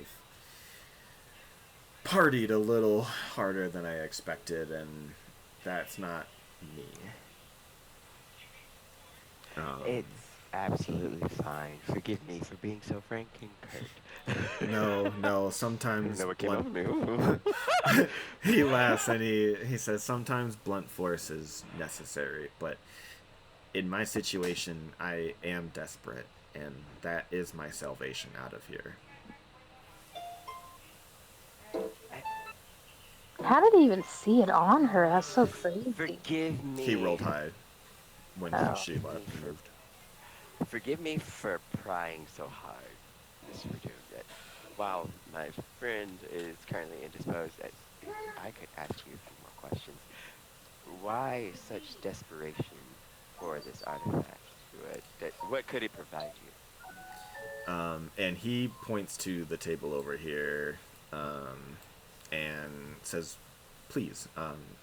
partied a little harder than I expected, and that's not me. absolutely fine. Forgive me for being so frank and curt. No, I sometimes didn't know what came blunt. over me. Ooh. He laughs and he says sometimes blunt force is necessary, but in my situation, I am desperate, and that is my salvation out of here. How did he even see it on her? That's so crazy. Forgive me. He rolled high when she Forgive me left and moved. Forgive me for prying so hard, Mr. Doom. While my friend is currently indisposed, I could ask you a few more questions. Why such desperation for this artifact? What could it provide you? And he points to the table over here and says, please,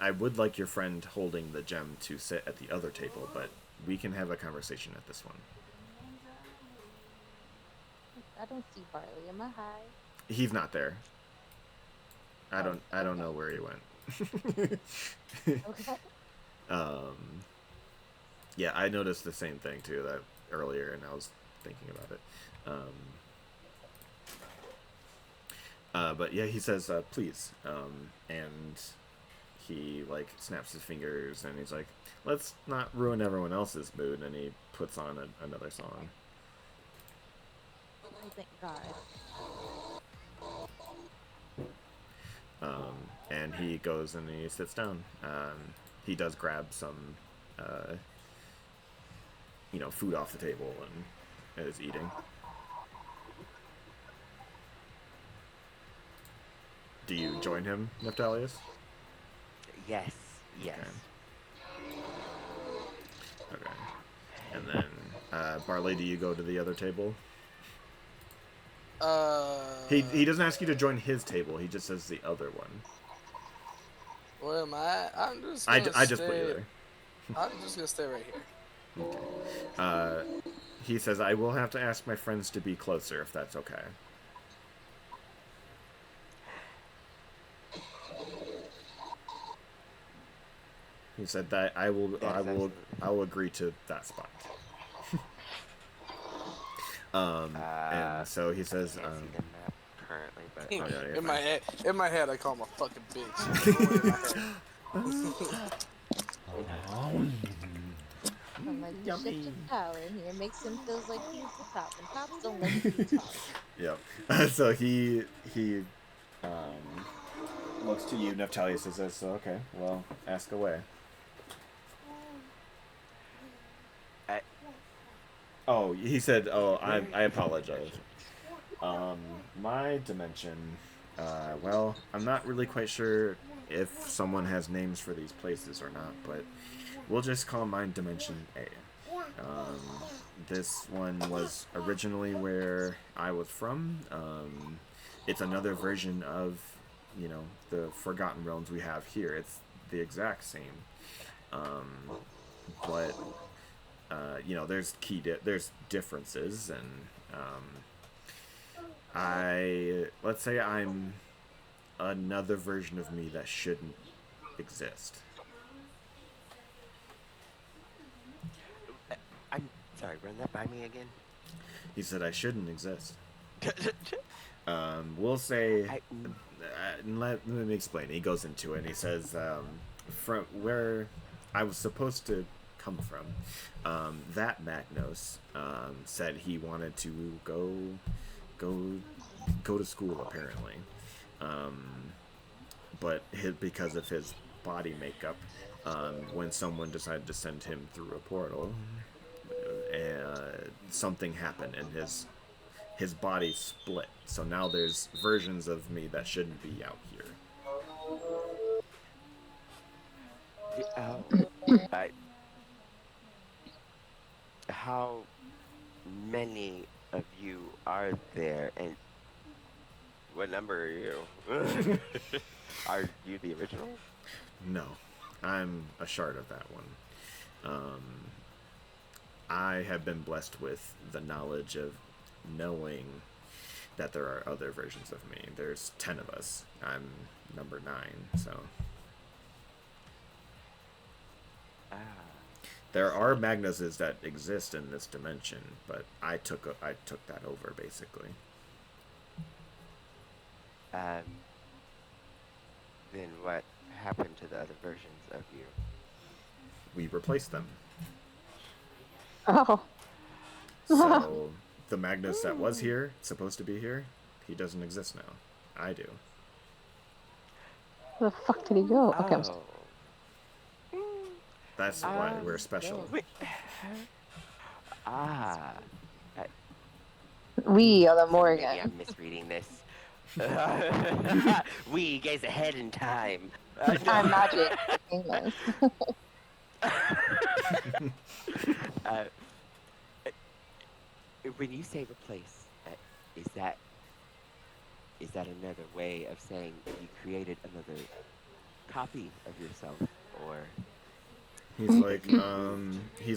I would like your friend holding the gem to sit at the other table, but we can have a conversation at this one. I don't see Barley. Am I high? He's not there. I don't know where he went. Okay. Yeah, I noticed the same thing too that earlier, and I was thinking about it. But yeah, he says, please, and he like snaps his fingers, and he's like, let's not ruin everyone else's mood, and he puts on another song. Oh, thank God. And he goes and he sits down. He does grab some, food off the table and is eating. Do you join him, Neptalius? Yes. Okay. And then, Barley, do you go to the other table? He doesn't ask you to join his table. He just says the other one. Where am I? I'm just. I just put you there. I'm just gonna stay right here. Okay. He says, I will have to ask my friends to be closer if that's okay. He said that I will agree to that spot. And so he says, I can't see the map currently, but yeah, in my head, I call him a fucking bitch. I'm like, you shift his power in here, makes him feel like he's the top, and tops don't let him be top. Yep. So he looks to you, Neptalius, and says, okay, well, ask away. Oh, he said, I apologize. My dimension, well, I'm not really quite sure if someone has names for these places or not, but we'll just call mine Dimension A. This one was originally where I was from. It's another version of, the Forgotten Realms we have here. It's the exact same. But there's there's differences, and let's say I'm another version of me that shouldn't exist. I'm sorry, run that by me again. He said I shouldn't exist. We'll say. Let me explain. He goes into it, and he says, from where I was supposed to come from, that Magnos said he wanted to go to school, apparently, but because of his body makeup, when someone decided to send him through a portal, something happened and his body split. So now there's versions of me that shouldn't be out here. How many of you are there, and what number are you? Are you the original? No, I'm a shard of that one. I have been blessed with the knowledge of knowing that there are other versions of me. There's 10 of us. I'm number 9, so. There are Magnuses that exist in this dimension, but I took that over basically. Then what happened to the other versions of you? We replaced them. Oh. So the Magnus that was here, supposed to be here, he doesn't exist now. I do. Where the fuck did he go? Okay, I'm sorry. That's why we're special. We are the Maybe Morgan. I'm misreading this. We gaze ahead in time. Time magic. Famous. When you say replace, is that another way of saying you created another copy of yourself, or? He's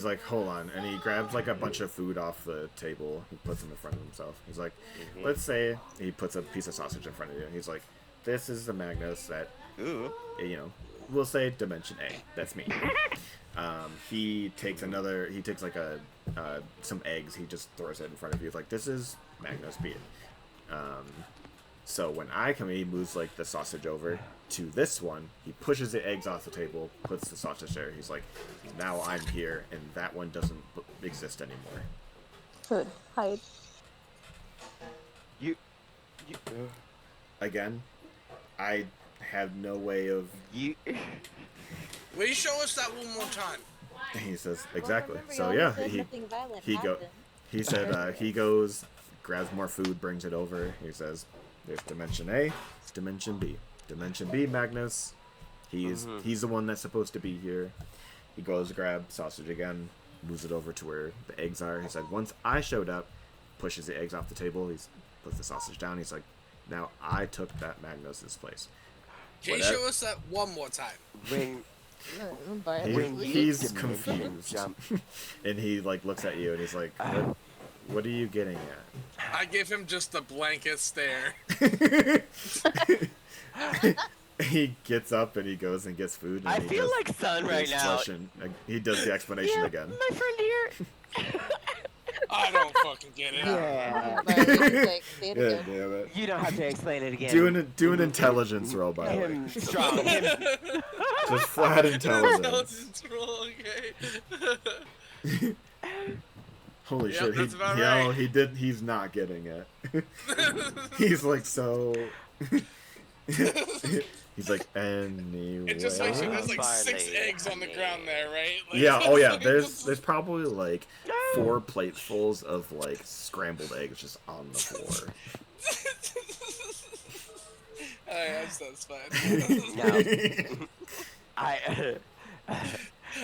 like, hold on, and he grabs like a bunch of food off the table. He puts them in front of himself. He's like, let's say he puts a piece of sausage in front of you. He's like, this is the Magnus that, we'll say Dimension A. That's me. He takes like some eggs. He just throws it in front of you. He's like, this is Magnus B. So when I come in, he moves like the sausage over to this one. He pushes the eggs off the table, puts the sausage there. He's like, now I'm here, and that one doesn't exist anymore. Good. Hide. Again, I have no way of. Will you show us that one more time? He says exactly. Well, so remember, yeah, he said he goes, grabs more food, brings it over. He says, "There's Dimension A, it's Dimension B. Dimension B, Magnus. He's the one that's supposed to be here." He goes to grab sausage again, moves it over to where the eggs are. He said, "Once I showed up," pushes the eggs off the table. He puts the sausage down. He's like, "Now I took that Magnus's place." Can you show us that one more time? He's confused, and he like looks at you and he's like, "What are you getting at?" I give him just a blanket stare. He gets up and he goes and gets food. And I feel like Sun right now. He does the explanation again. My friend here. I don't fucking get it. Yeah. Yeah, damn it. You don't have to explain it again. Do an intelligence roll, by the way. Him strong. Just flat intelligence. Intelligence roll, okay. Holy Yep, shit! that's about right. He's not getting it. He's like so. He's like, anyway. It just makes you, there's like 6 eggs on the ground there, right? Like, yeah. Oh yeah. There's probably like 4 platefuls of like scrambled eggs just on the floor. I'm satisfied. No.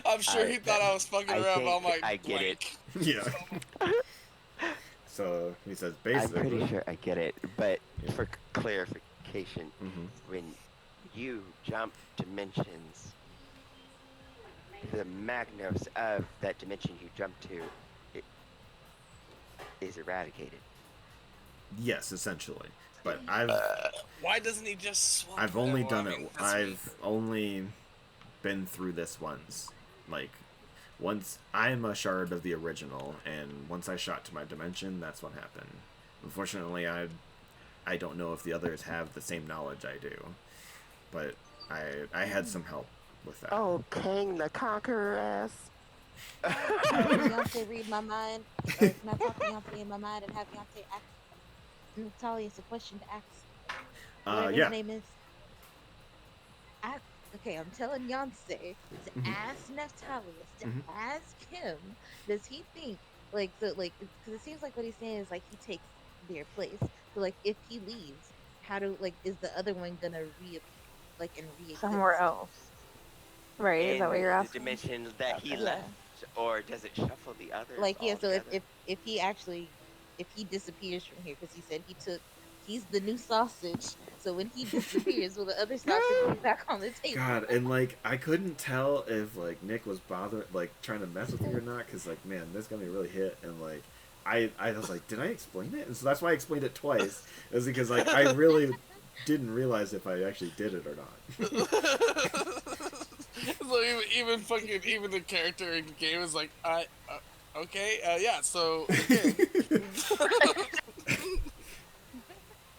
I'm sure he thought I was fucking around, but I'm like, I get it. Yeah. So he says, basically. I'm pretty sure I get it, but for clarification, when you jump dimensions, the Magnus of that dimension you jump to is eradicated. Yes, essentially. But why doesn't he just swap? I've only done it. I've only been through this once. Like, once I'm a shard of the original, and once I shot to my dimension, that's what happened. Unfortunately, I don't know if the others have the same knowledge I do, but I had some help with that. Oh, Kang the Conqueror ass. Beyonce read my mind, or can I talk to Beyonce in my mind and have Beyonce ask Natalius a question to ask? Whatever his name is. Okay, I'm telling Beyonce to ask Natalius, to ask him, does he think, like, so, like, because it seems like what he's saying is, like, he takes their place. So, like, if he leaves, is the other one gonna re-exist? Somewhere else. Right, is that what you're asking? The dimension that he left, or does it shuffle the others? Like, yeah, so if he disappears from here, because he said he's the new sausage, so when he disappears, will the other sausage be back on the table? God, and like, I couldn't tell if like Nick was trying to mess with me or not, because like, man, this got me really hit, and like, I was like, did I explain it? And so that's why I explained it twice. It was because like, I really didn't realize if I actually did it or not. So even the character in the game is like, okay, yeah. So again,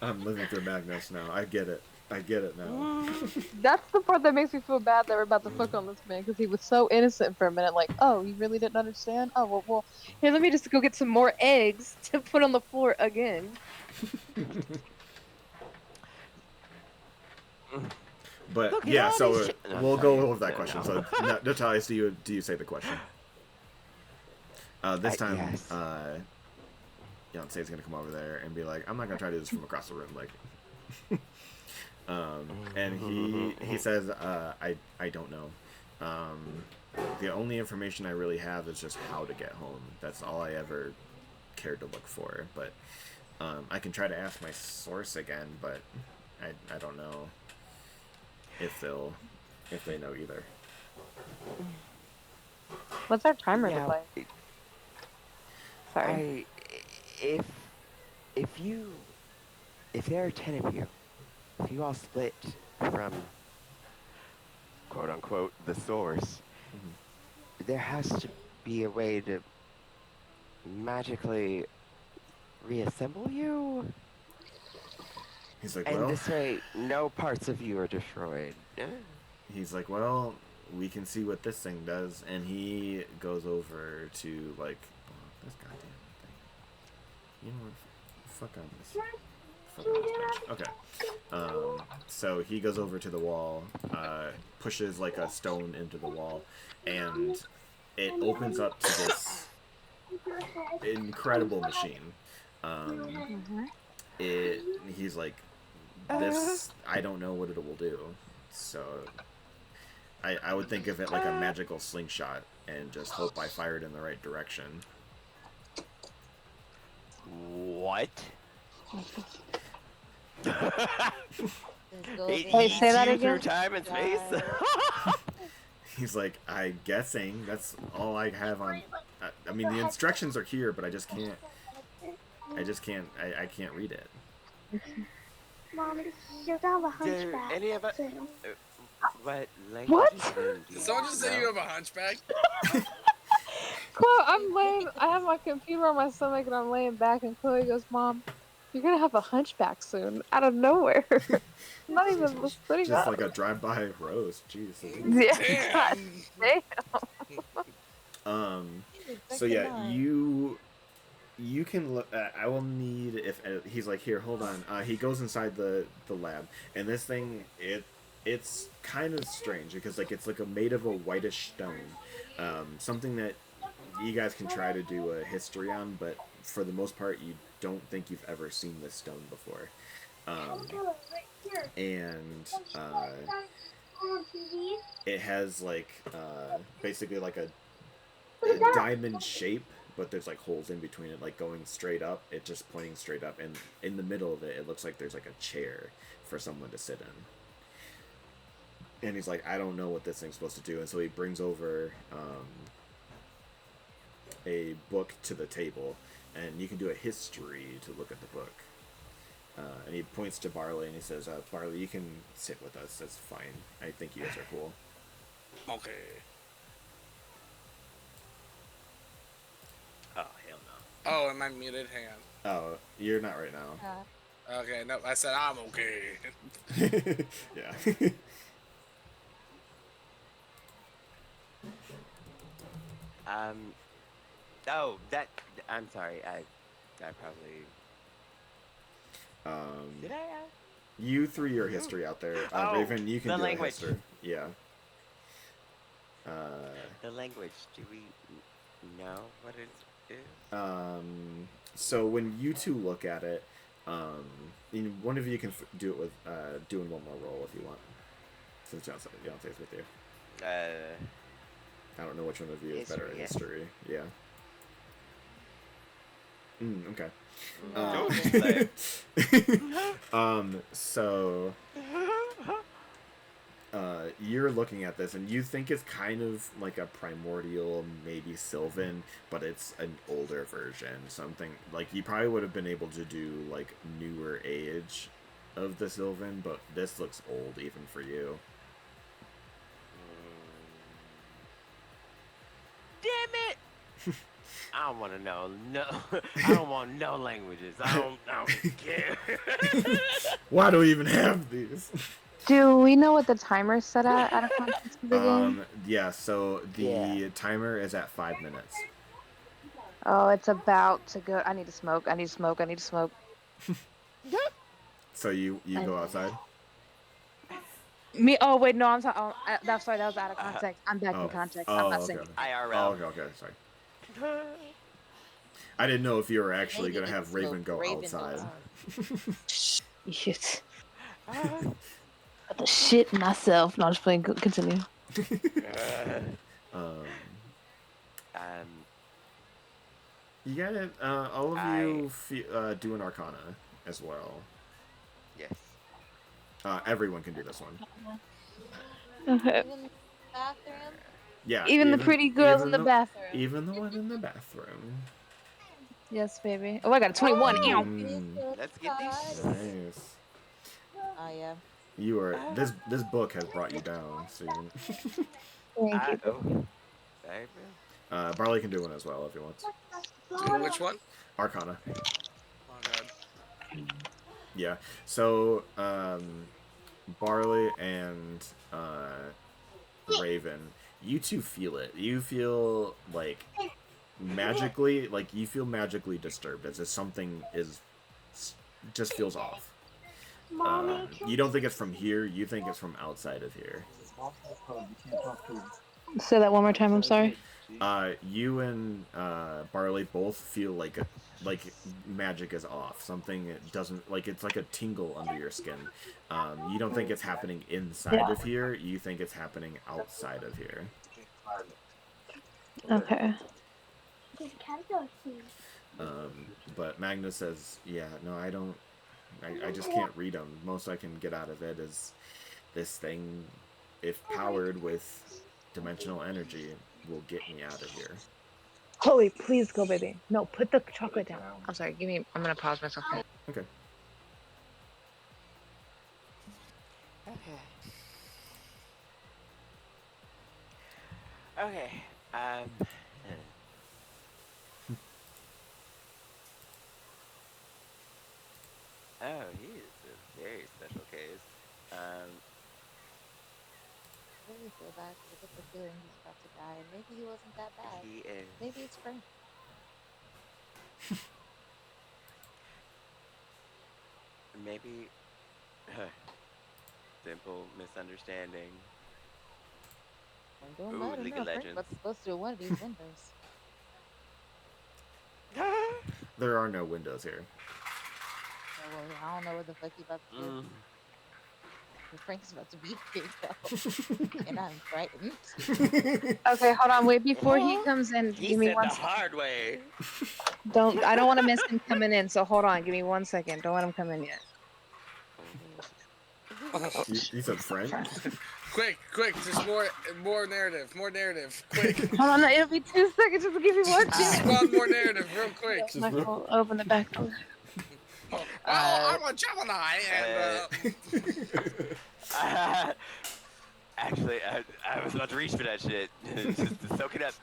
I'm living through Magnus now. I get it. I get it now. That's the part that makes me feel bad that we're about to fuck on this man because he was so innocent for a minute. Like, oh, you really didn't understand? Oh, well, here, let me just go get some more eggs to put on the floor again. But Look at yeah, all so these no, we'll sorry. go with that No, question. no. So, Natalis, do you say the question? This time, Yes. Beyonce's gonna come over there and be like, "I'm not gonna try to do this from across the room," like. And he says, I don't know. The only information I really have is just how to get home. That's all I ever cared to look for. But I can try to ask my source again, but I don't know if they know either. What's our timer Yeah, look like? Sorry. if there are 10 of you, if you all split from quote unquote the source, there has to be a way to magically reassemble you. He's like, And well, this way, no parts of you are destroyed. he's like, well, we can see what this thing does, and he goes over to like, oh, this goddamn thing. You know what? Fuck on this. Fuck on this bitch. Okay. So he goes over to the wall, pushes like a stone into the wall, and it opens up to this incredible machine. He's like, this, I don't know what it will do. So I would think of it like a magical slingshot and just hope I fire it in the right direction. What? Wait, say that you again? through time and space? He's like, I'm guessing that's all I have on. I mean, the instructions are here, but I can't read it. Mom, you have a Do hunchback. any of us? too. What language? What? did someone just say you have a hunchback? Chloe, I'm laying. I have my computer on my stomach and I'm laying back, and Chloe goes, "Mom, you're gonna have a hunchback soon, out of nowhere." I'm not even sitting Just up. like a drive-by roast. Jeez. Yeah. God damn. So yeah, you can look. I will need if he's like, here, hold on. He goes inside the lab, and this thing it's kind of strange because like it's like made of a whitish stone, something that you guys can try to do a history on, but for the most part, you don't think you've ever seen this stone before. And it has like basically like a diamond shape, but there's like holes in between it, like going straight up. It just pointing straight up, and in the middle of it, it looks like there's like a chair for someone to sit in. And he's like, I don't know what this thing's supposed to do, and so he brings over a book to the table, and you can do a history to look at the book. And he points to Barley and he says, Barley, you can sit with us. That's fine. I think you guys are cool. Okay. Oh, hell no. Oh, am I muted? Hang on. Oh, you're not right now. Okay, no, I said I'm okay. Yeah. Oh, that. I'm sorry. I probably. Did I? You threw your history out there. Oh, Raven, you can the do language. a history. Yeah. The language. Do we know what it is? So when you two look at it, one of you can do it with doing one more roll if you want. Since Beyonce's with you. I don't know which one of you is better at history. Yeah. Okay. So you're looking at this and you think it's kind of like a primordial, maybe Sylvan, but it's an older version. Something like you probably would have been able to do like newer age of the Sylvan, but this looks old even for you. I don't want to know. No, I don't want no languages. I don't care. Why do we even have these? Do we know what the timer's set at out of context for the game? Yeah, so the Yeah. timer is at 5 minutes. Oh, it's about to go. I need to smoke. I need to smoke. I need to smoke. So you go outside? Me? Oh wait, no. I'm sorry. Oh, that's sorry. That was out of context. I'm back in Oh. context. Oh, I'm not okay. saying. Okay. IRL. Oh, okay, sorry. I didn't know if you were actually Maybe gonna have it's Raven go Raven outside. Shit. The shit myself. No, just playing. Continue. You got it. All of you do an Arcana as well. Yes. Everyone can do this one. Okay. Even the bathroom. Yeah. Even the pretty girls in the bathroom. Even the one in the bathroom. Yes, baby. Oh, I got a 21. Let's get these. Nice. Oh yeah. You are this book has brought you down, Steven. Thank you. Barley can do one as well if he wants. Do which one? Arcana. Oh god. Yeah. So Barley and Raven, you two feel it. You feel like magically, disturbed, as if something just feels off. You don't think it's from here. You think it's from outside of here. Say that one more time. I'm sorry. You and Barley both feel like magic is off. Something doesn't it's like a tingle under your skin. You don't think it's happening inside of here. You think it's happening outside of here. Okay. But Magnus says, "Yeah, no, I don't. I just can't read them. Most I can get out of it is this thing, if powered with dimensional energy, will get me out of here." Chloe, please go, baby. No, put the chocolate down. I'm sorry. I'm gonna pause myself. Okay. Okay. Oh, he is a very special case. I really feel bad because I get the feeling he's about to die, and maybe he wasn't that bad. He is. Maybe it's Frank. Maybe simple misunderstanding. Don't Ooh, let him League know. of Frank's Legends. about to bust through one of these windows. There are no windows here. So, well, I don't know what the fuck he about to do. Frank's about to be here, though. And I'm frightened. Okay, hold on. Wait, before he comes in, He give me said one the second. hard way. I don't want to miss him coming in, so hold on. Give me 1 second. Don't let him come in yet. You said Frank? Quick, just more narrative, quick. Hold on, no, it'll be 2 seconds. Just give me 1 Just second. one more narrative, real quick. My fault. Open the back door. I'm a Gemini, and actually, I was about to reach for that shit. Just to soak it up.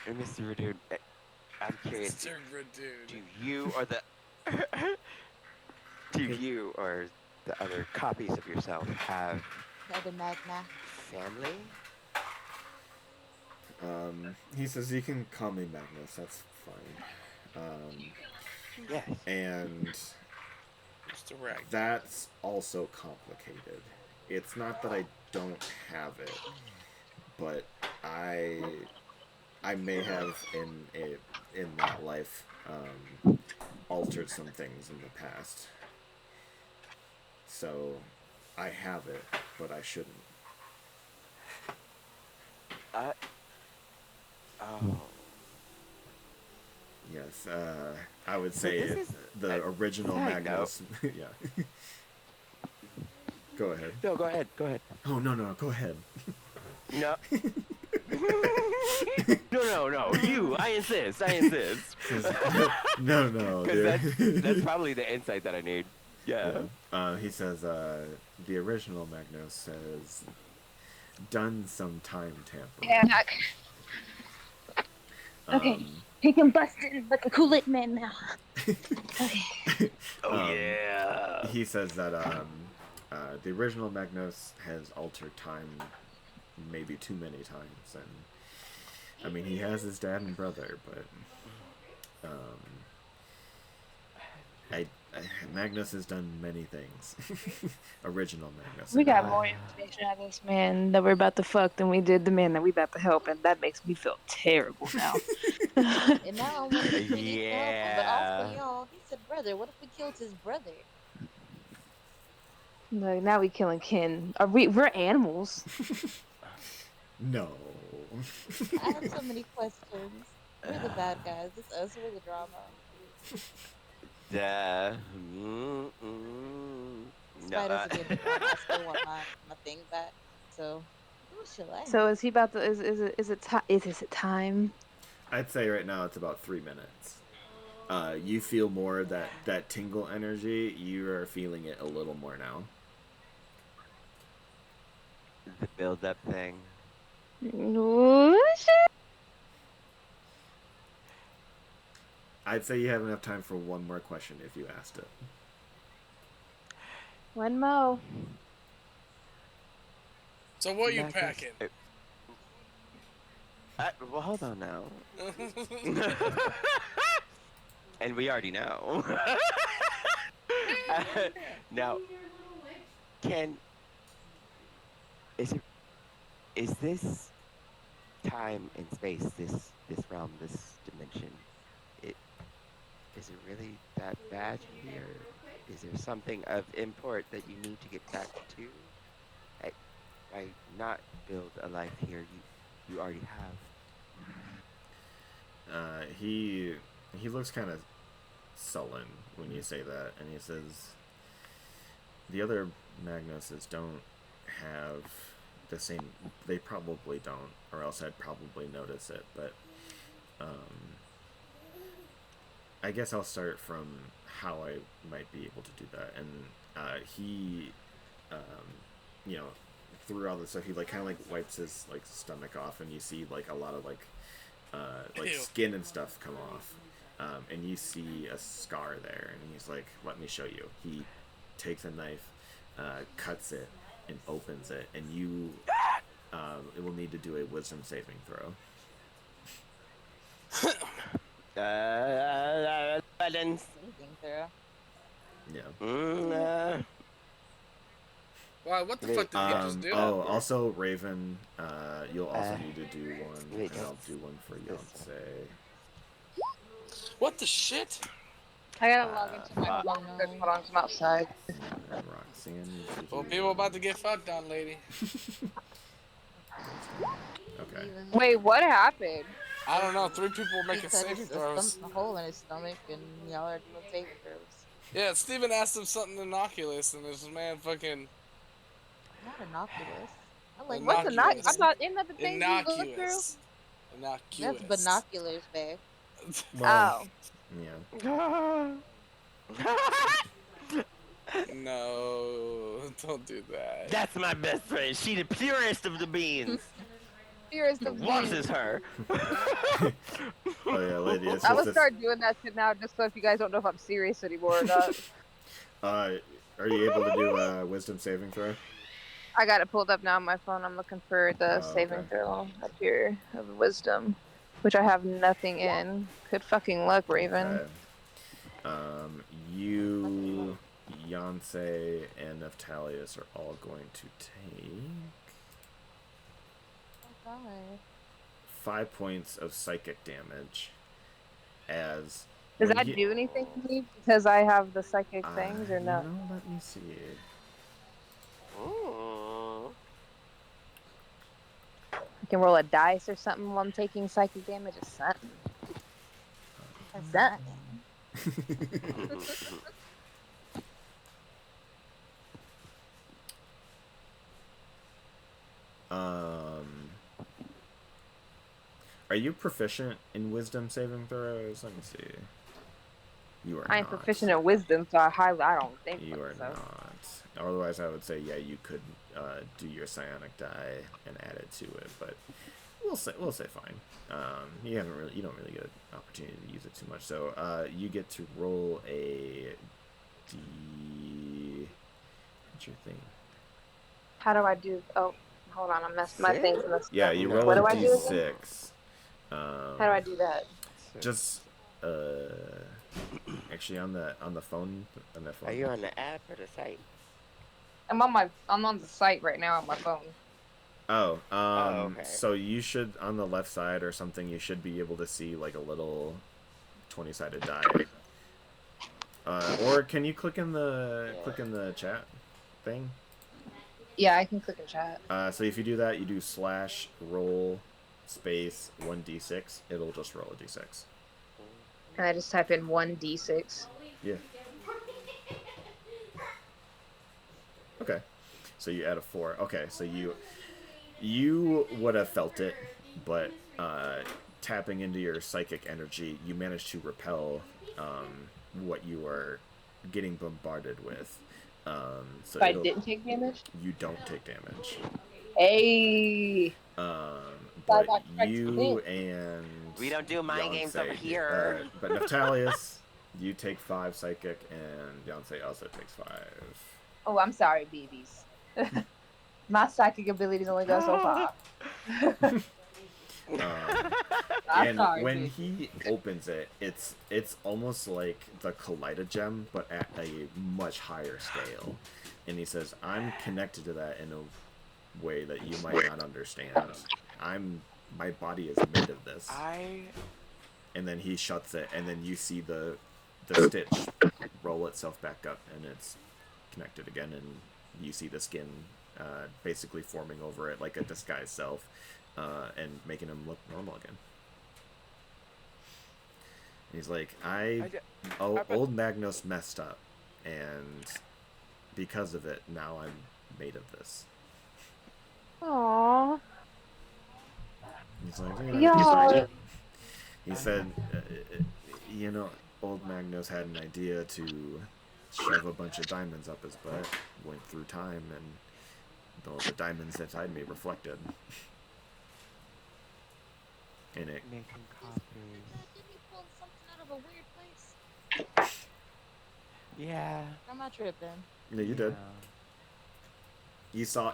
Mr. Redoon, I'm curious. Mr. Redoon. Do you or the other copies of yourself have The Magna. family? He says you can call me Magnus. That's fine. Yes. And Mr. Right. that's also complicated. It's not that I don't have it, but I may have in that life altered some things in the past. So I have it, but I shouldn't. Oh. Yes, I would say the original Magnus. Yeah. Go ahead. No, go ahead. Oh, no, go ahead. No. No. You. I insist. No. Because that's probably the insight that I need. Yeah. He says, the original Magnus says, done some time tampering. Yeah. Okay. Um, He can bust in like a Kool-Aid man now. Okay. Yeah. he says that the original Magnos has altered time maybe too many times, and I mean he has his dad and brother, but I Magnus has done many things. Original Magnus. We got more information out of this man that we're about to fuck than we did the man that we about to help, and that makes me feel terrible now. And now I want to be pretty to help him, but also, Yeah. y'all, he said brother. What if we killed his brother? Like, now we killing kin. We're animals. No. I have so many questions. We're the bad guys. It's us. We're the drama. Duh. Despite us being the drama, I still want my thing back. So, ooh, Shalay. So is he about to? Is it time? I'd say right now it's about 3 minutes. You feel more that tingle energy. You are feeling it a little more now. The build-up thing. Ooh, shit. I'd say you have enough time for one more question if you asked it. One mo. So what you Magnus- packing? Well, hold on now. And we already know. Now, is this time and space, this realm, this dimension, is it really that bad here? Is there something of import that you need to get back to? Why not build a life here you already have? He looks kind of sullen when you say that, and he says the other Magnuses don't have the same. They probably don't, or else I'd probably notice it. But I guess I'll start from how I might be able to do that. And he, you know, through all this stuff, he like kind of like wipes his like stomach off, and you see like a lot of like Ew. skin and stuff come off, and you see a scar there, and he's like, "Let me show you." He takes a knife, cuts it, and opens it, and you it will need to do a wisdom saving throw. Buttons. Anything through. Yeah. Wow, what the fuck did he just do? Oh, also Raven, you'll also need to do one, wait, and I'll do one for Yonsei. What the shit? I gotta log into my fuck. phone. Good, hold on, I'm outside. And Roxanne needs to Well, do people one. about to get fucked on, lady. Okay. Wait, what happened? I don't know. 3 people were He making cut saving a throws. hole in his stomach, and y'all are doing saving throws. Yeah, Steven asked him something innocuous, and this man fucking Not innocuous. I like What's the knock? I Innocuous. thought isn't that the thing you go through? innocuous. Innocuous. that's binoculars, babe. Well, Oh, yeah. No, don't do that. That's my best friend. She the purest of the beans. purest of Washes her. Oh yeah, lady. It's I just will this, start doing that shit now, just so if you guys don't know if I'm serious anymore or not. are you able to do a wisdom saving throw? I got it pulled up now on my phone. I'm looking for the Oh, saving okay. throw up here of wisdom, which I have nothing in. Good fucking luck, Raven. Okay. You, Yonsei, and Neftalius are all going to take Oh god. 5 points of psychic damage. As Does when that he- do anything to me because I have the psychic things or no? No, let me see. Ooh. I can roll a dice or something while I'm taking psychic damage or something. Are you proficient in wisdom saving throws? Let me see. You are I am not. proficient in wisdom, so I don't think You are so. not. Otherwise, I would say, yeah, you could do your psionic die and add it to it, but we'll say fine. You don't really get an opportunity to use it too much. So you get to roll a D. What's your thing? How do I do? Oh, hold on, I messed my thing's messed Yeah, up. you roll What a do I do D6. again? How do I do that? Just actually on the phone. On the phone. Are you on the app or the site? I'm on the site right now on my phone. Oh, okay. So you should, on the left side or something, you should be able to see like a little 20-sided die. Or can you click in the chat thing? Yeah, I can click in chat. So if you do that, you do /roll space 1d6. It'll just roll a d6. And I just type in 1d6. Yeah. Okay. So you add a 4. Okay, so you would have felt it, but tapping into your psychic energy, you managed to repel what you are getting bombarded with. So If I didn't take damage? You don't take damage. Hey! But you and we don't do mind games over here. But Neftalius, you take 5 psychic, and Beyonce also takes 5. Oh, I'm sorry, babies. My psychic abilities only go so far. And sorry, when he opens it, it's almost like the Kaleida gem, but at a much higher scale. And he says, "I'm connected to that in a way that you might not understand. My body is made of this." And then he shuts it, and then you see the stitch roll itself back up, and it's connected again, and you see the skin basically forming over it like a disguised self, and making him look normal again. And he's like, old Magnos messed up, and because of it, now I'm made of this. Aww. He's like, yeah. He said, old Magnos had an idea to shove a bunch of diamonds up his butt, went through time, and the diamonds inside me reflected. And it... Making copies. Did he pull something out of a weird place? Yeah. I'm not tripping. Yeah, you did. You saw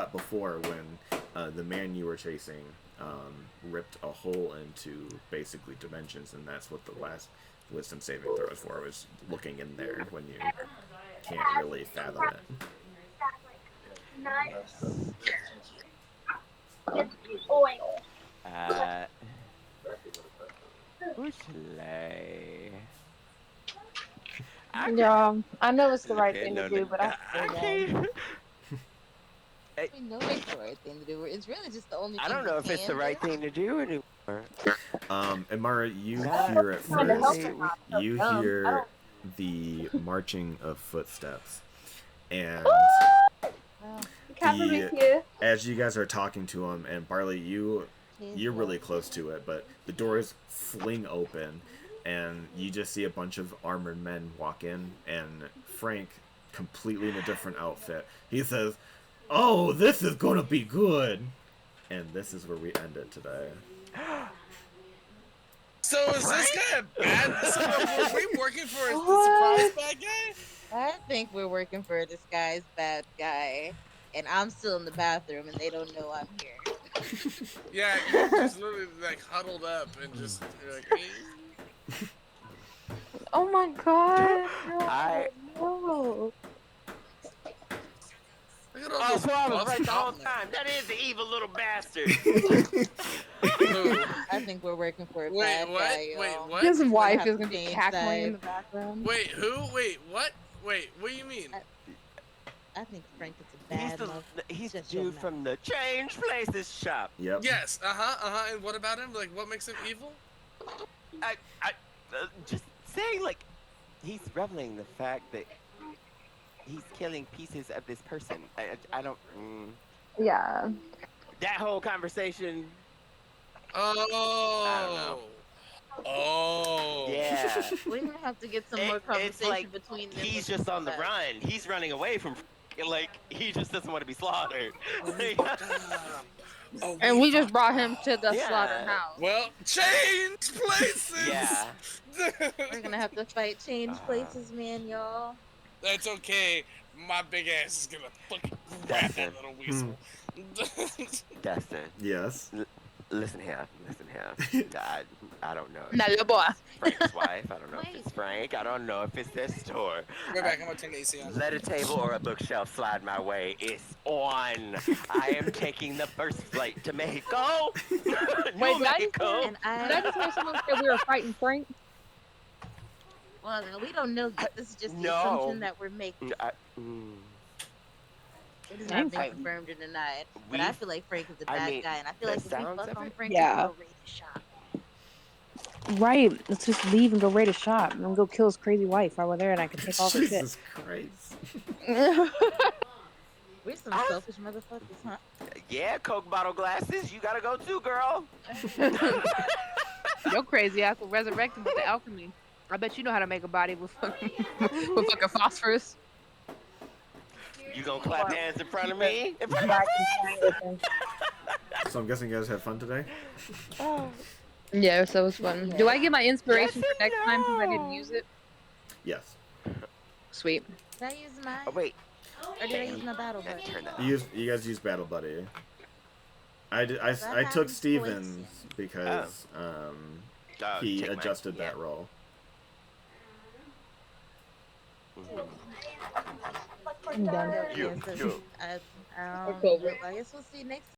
it before when the man you were chasing ripped a hole into basically dimensions, and that's what the last wisdom saving throw is for, was looking in there when you can't really fathom it. Yeah, I know it's the right thing to do, but I can't. We know it's the right thing to do. It's really just the only thing I don't know if it's the right thing to do anymore. Amara, you hear it first. You hear the marching of footsteps, and as you guys are talking to him, and Barley, you're really close to it, but the doors fling open, and you just see a bunch of armored men walk in, and Frank, completely in a different outfit, he says, "Oh, this is gonna be good," and this is where we end it today. So is this guy a bad? So were we working for the surprise bad guy? I think we're working for a disguised bad guy, and I'm still in the bathroom, and they don't know I'm here. Yeah, you're just literally like huddled up and just like. Hey. Oh my god! No. So I was right the whole time. That is the evil little bastard. I think we're working for a bad guy. Wait, what? His wife is gonna be cackling in the background. Wait, who? Wait, what? Wait, what do you mean? I think Frank is a bad He's the dude from the Change Places shop. Yep. Yes, and what about him? Like, what makes him evil? Just saying, like, he's reveling the fact that he's killing pieces of this person. I don't... Yeah. That whole conversation... Oh. I don't know. Oh. Yeah. We're gonna have to get some more conversation like between them. He's just on the run. He's running away from... like he just doesn't want to be slaughtered. Oh, And we just fucked brought up. him to the Yeah. slaughterhouse. Well, change places. Yeah. We're gonna have to fight change places, man, y'all. That's okay. My big ass is gonna fucking grab that Destin. little weasel. Destin, Yes. listen here. I don't know. Now, little boy. Frank's wife. I don't know if Wait. it's Frank. I don't know if it's their store. Go back. I'm gonna turn the AC on. Let a table or a bookshelf slide my way. It's on. I am taking the first flight to Mexico. Wait, New did I just Mexico. And Did I just hear someone say we were fighting Frank? well, we don't know yet. This is just the No. assumption that we're making. It has I'm not been fighting. confirmed or denied. But We- I feel like Frank is a I bad mean, guy, and I feel that like if we sounds fuck on every- Frank, Yeah. we can go raid the shop. Right. Let's just leave and go raid a shop and then go kill his crazy wife while we're there and I can take all her shit. Jesus Christ. We're some selfish motherfuckers, huh? Yeah, Coke bottle glasses. You gotta go too, girl. Your crazy ass will resurrect him with the alchemy. I bet you know how to make a body with fucking, with fucking phosphorus. You gonna clap hands in front of me? In front of my face? So I'm guessing you guys had fun today? Yeah, so it was fun. Do I get my inspiration for next time because I didn't use it? Yes. Sweet. Did I use mine? Oh wait. Or did I use my battle Yeah, buddy? turn that. You guys used Battle Buddy. I That took happens Steven's twice. because he take mine. adjusted Yeah. that role. I'm done. Yeah, so You. I October. guess we'll see next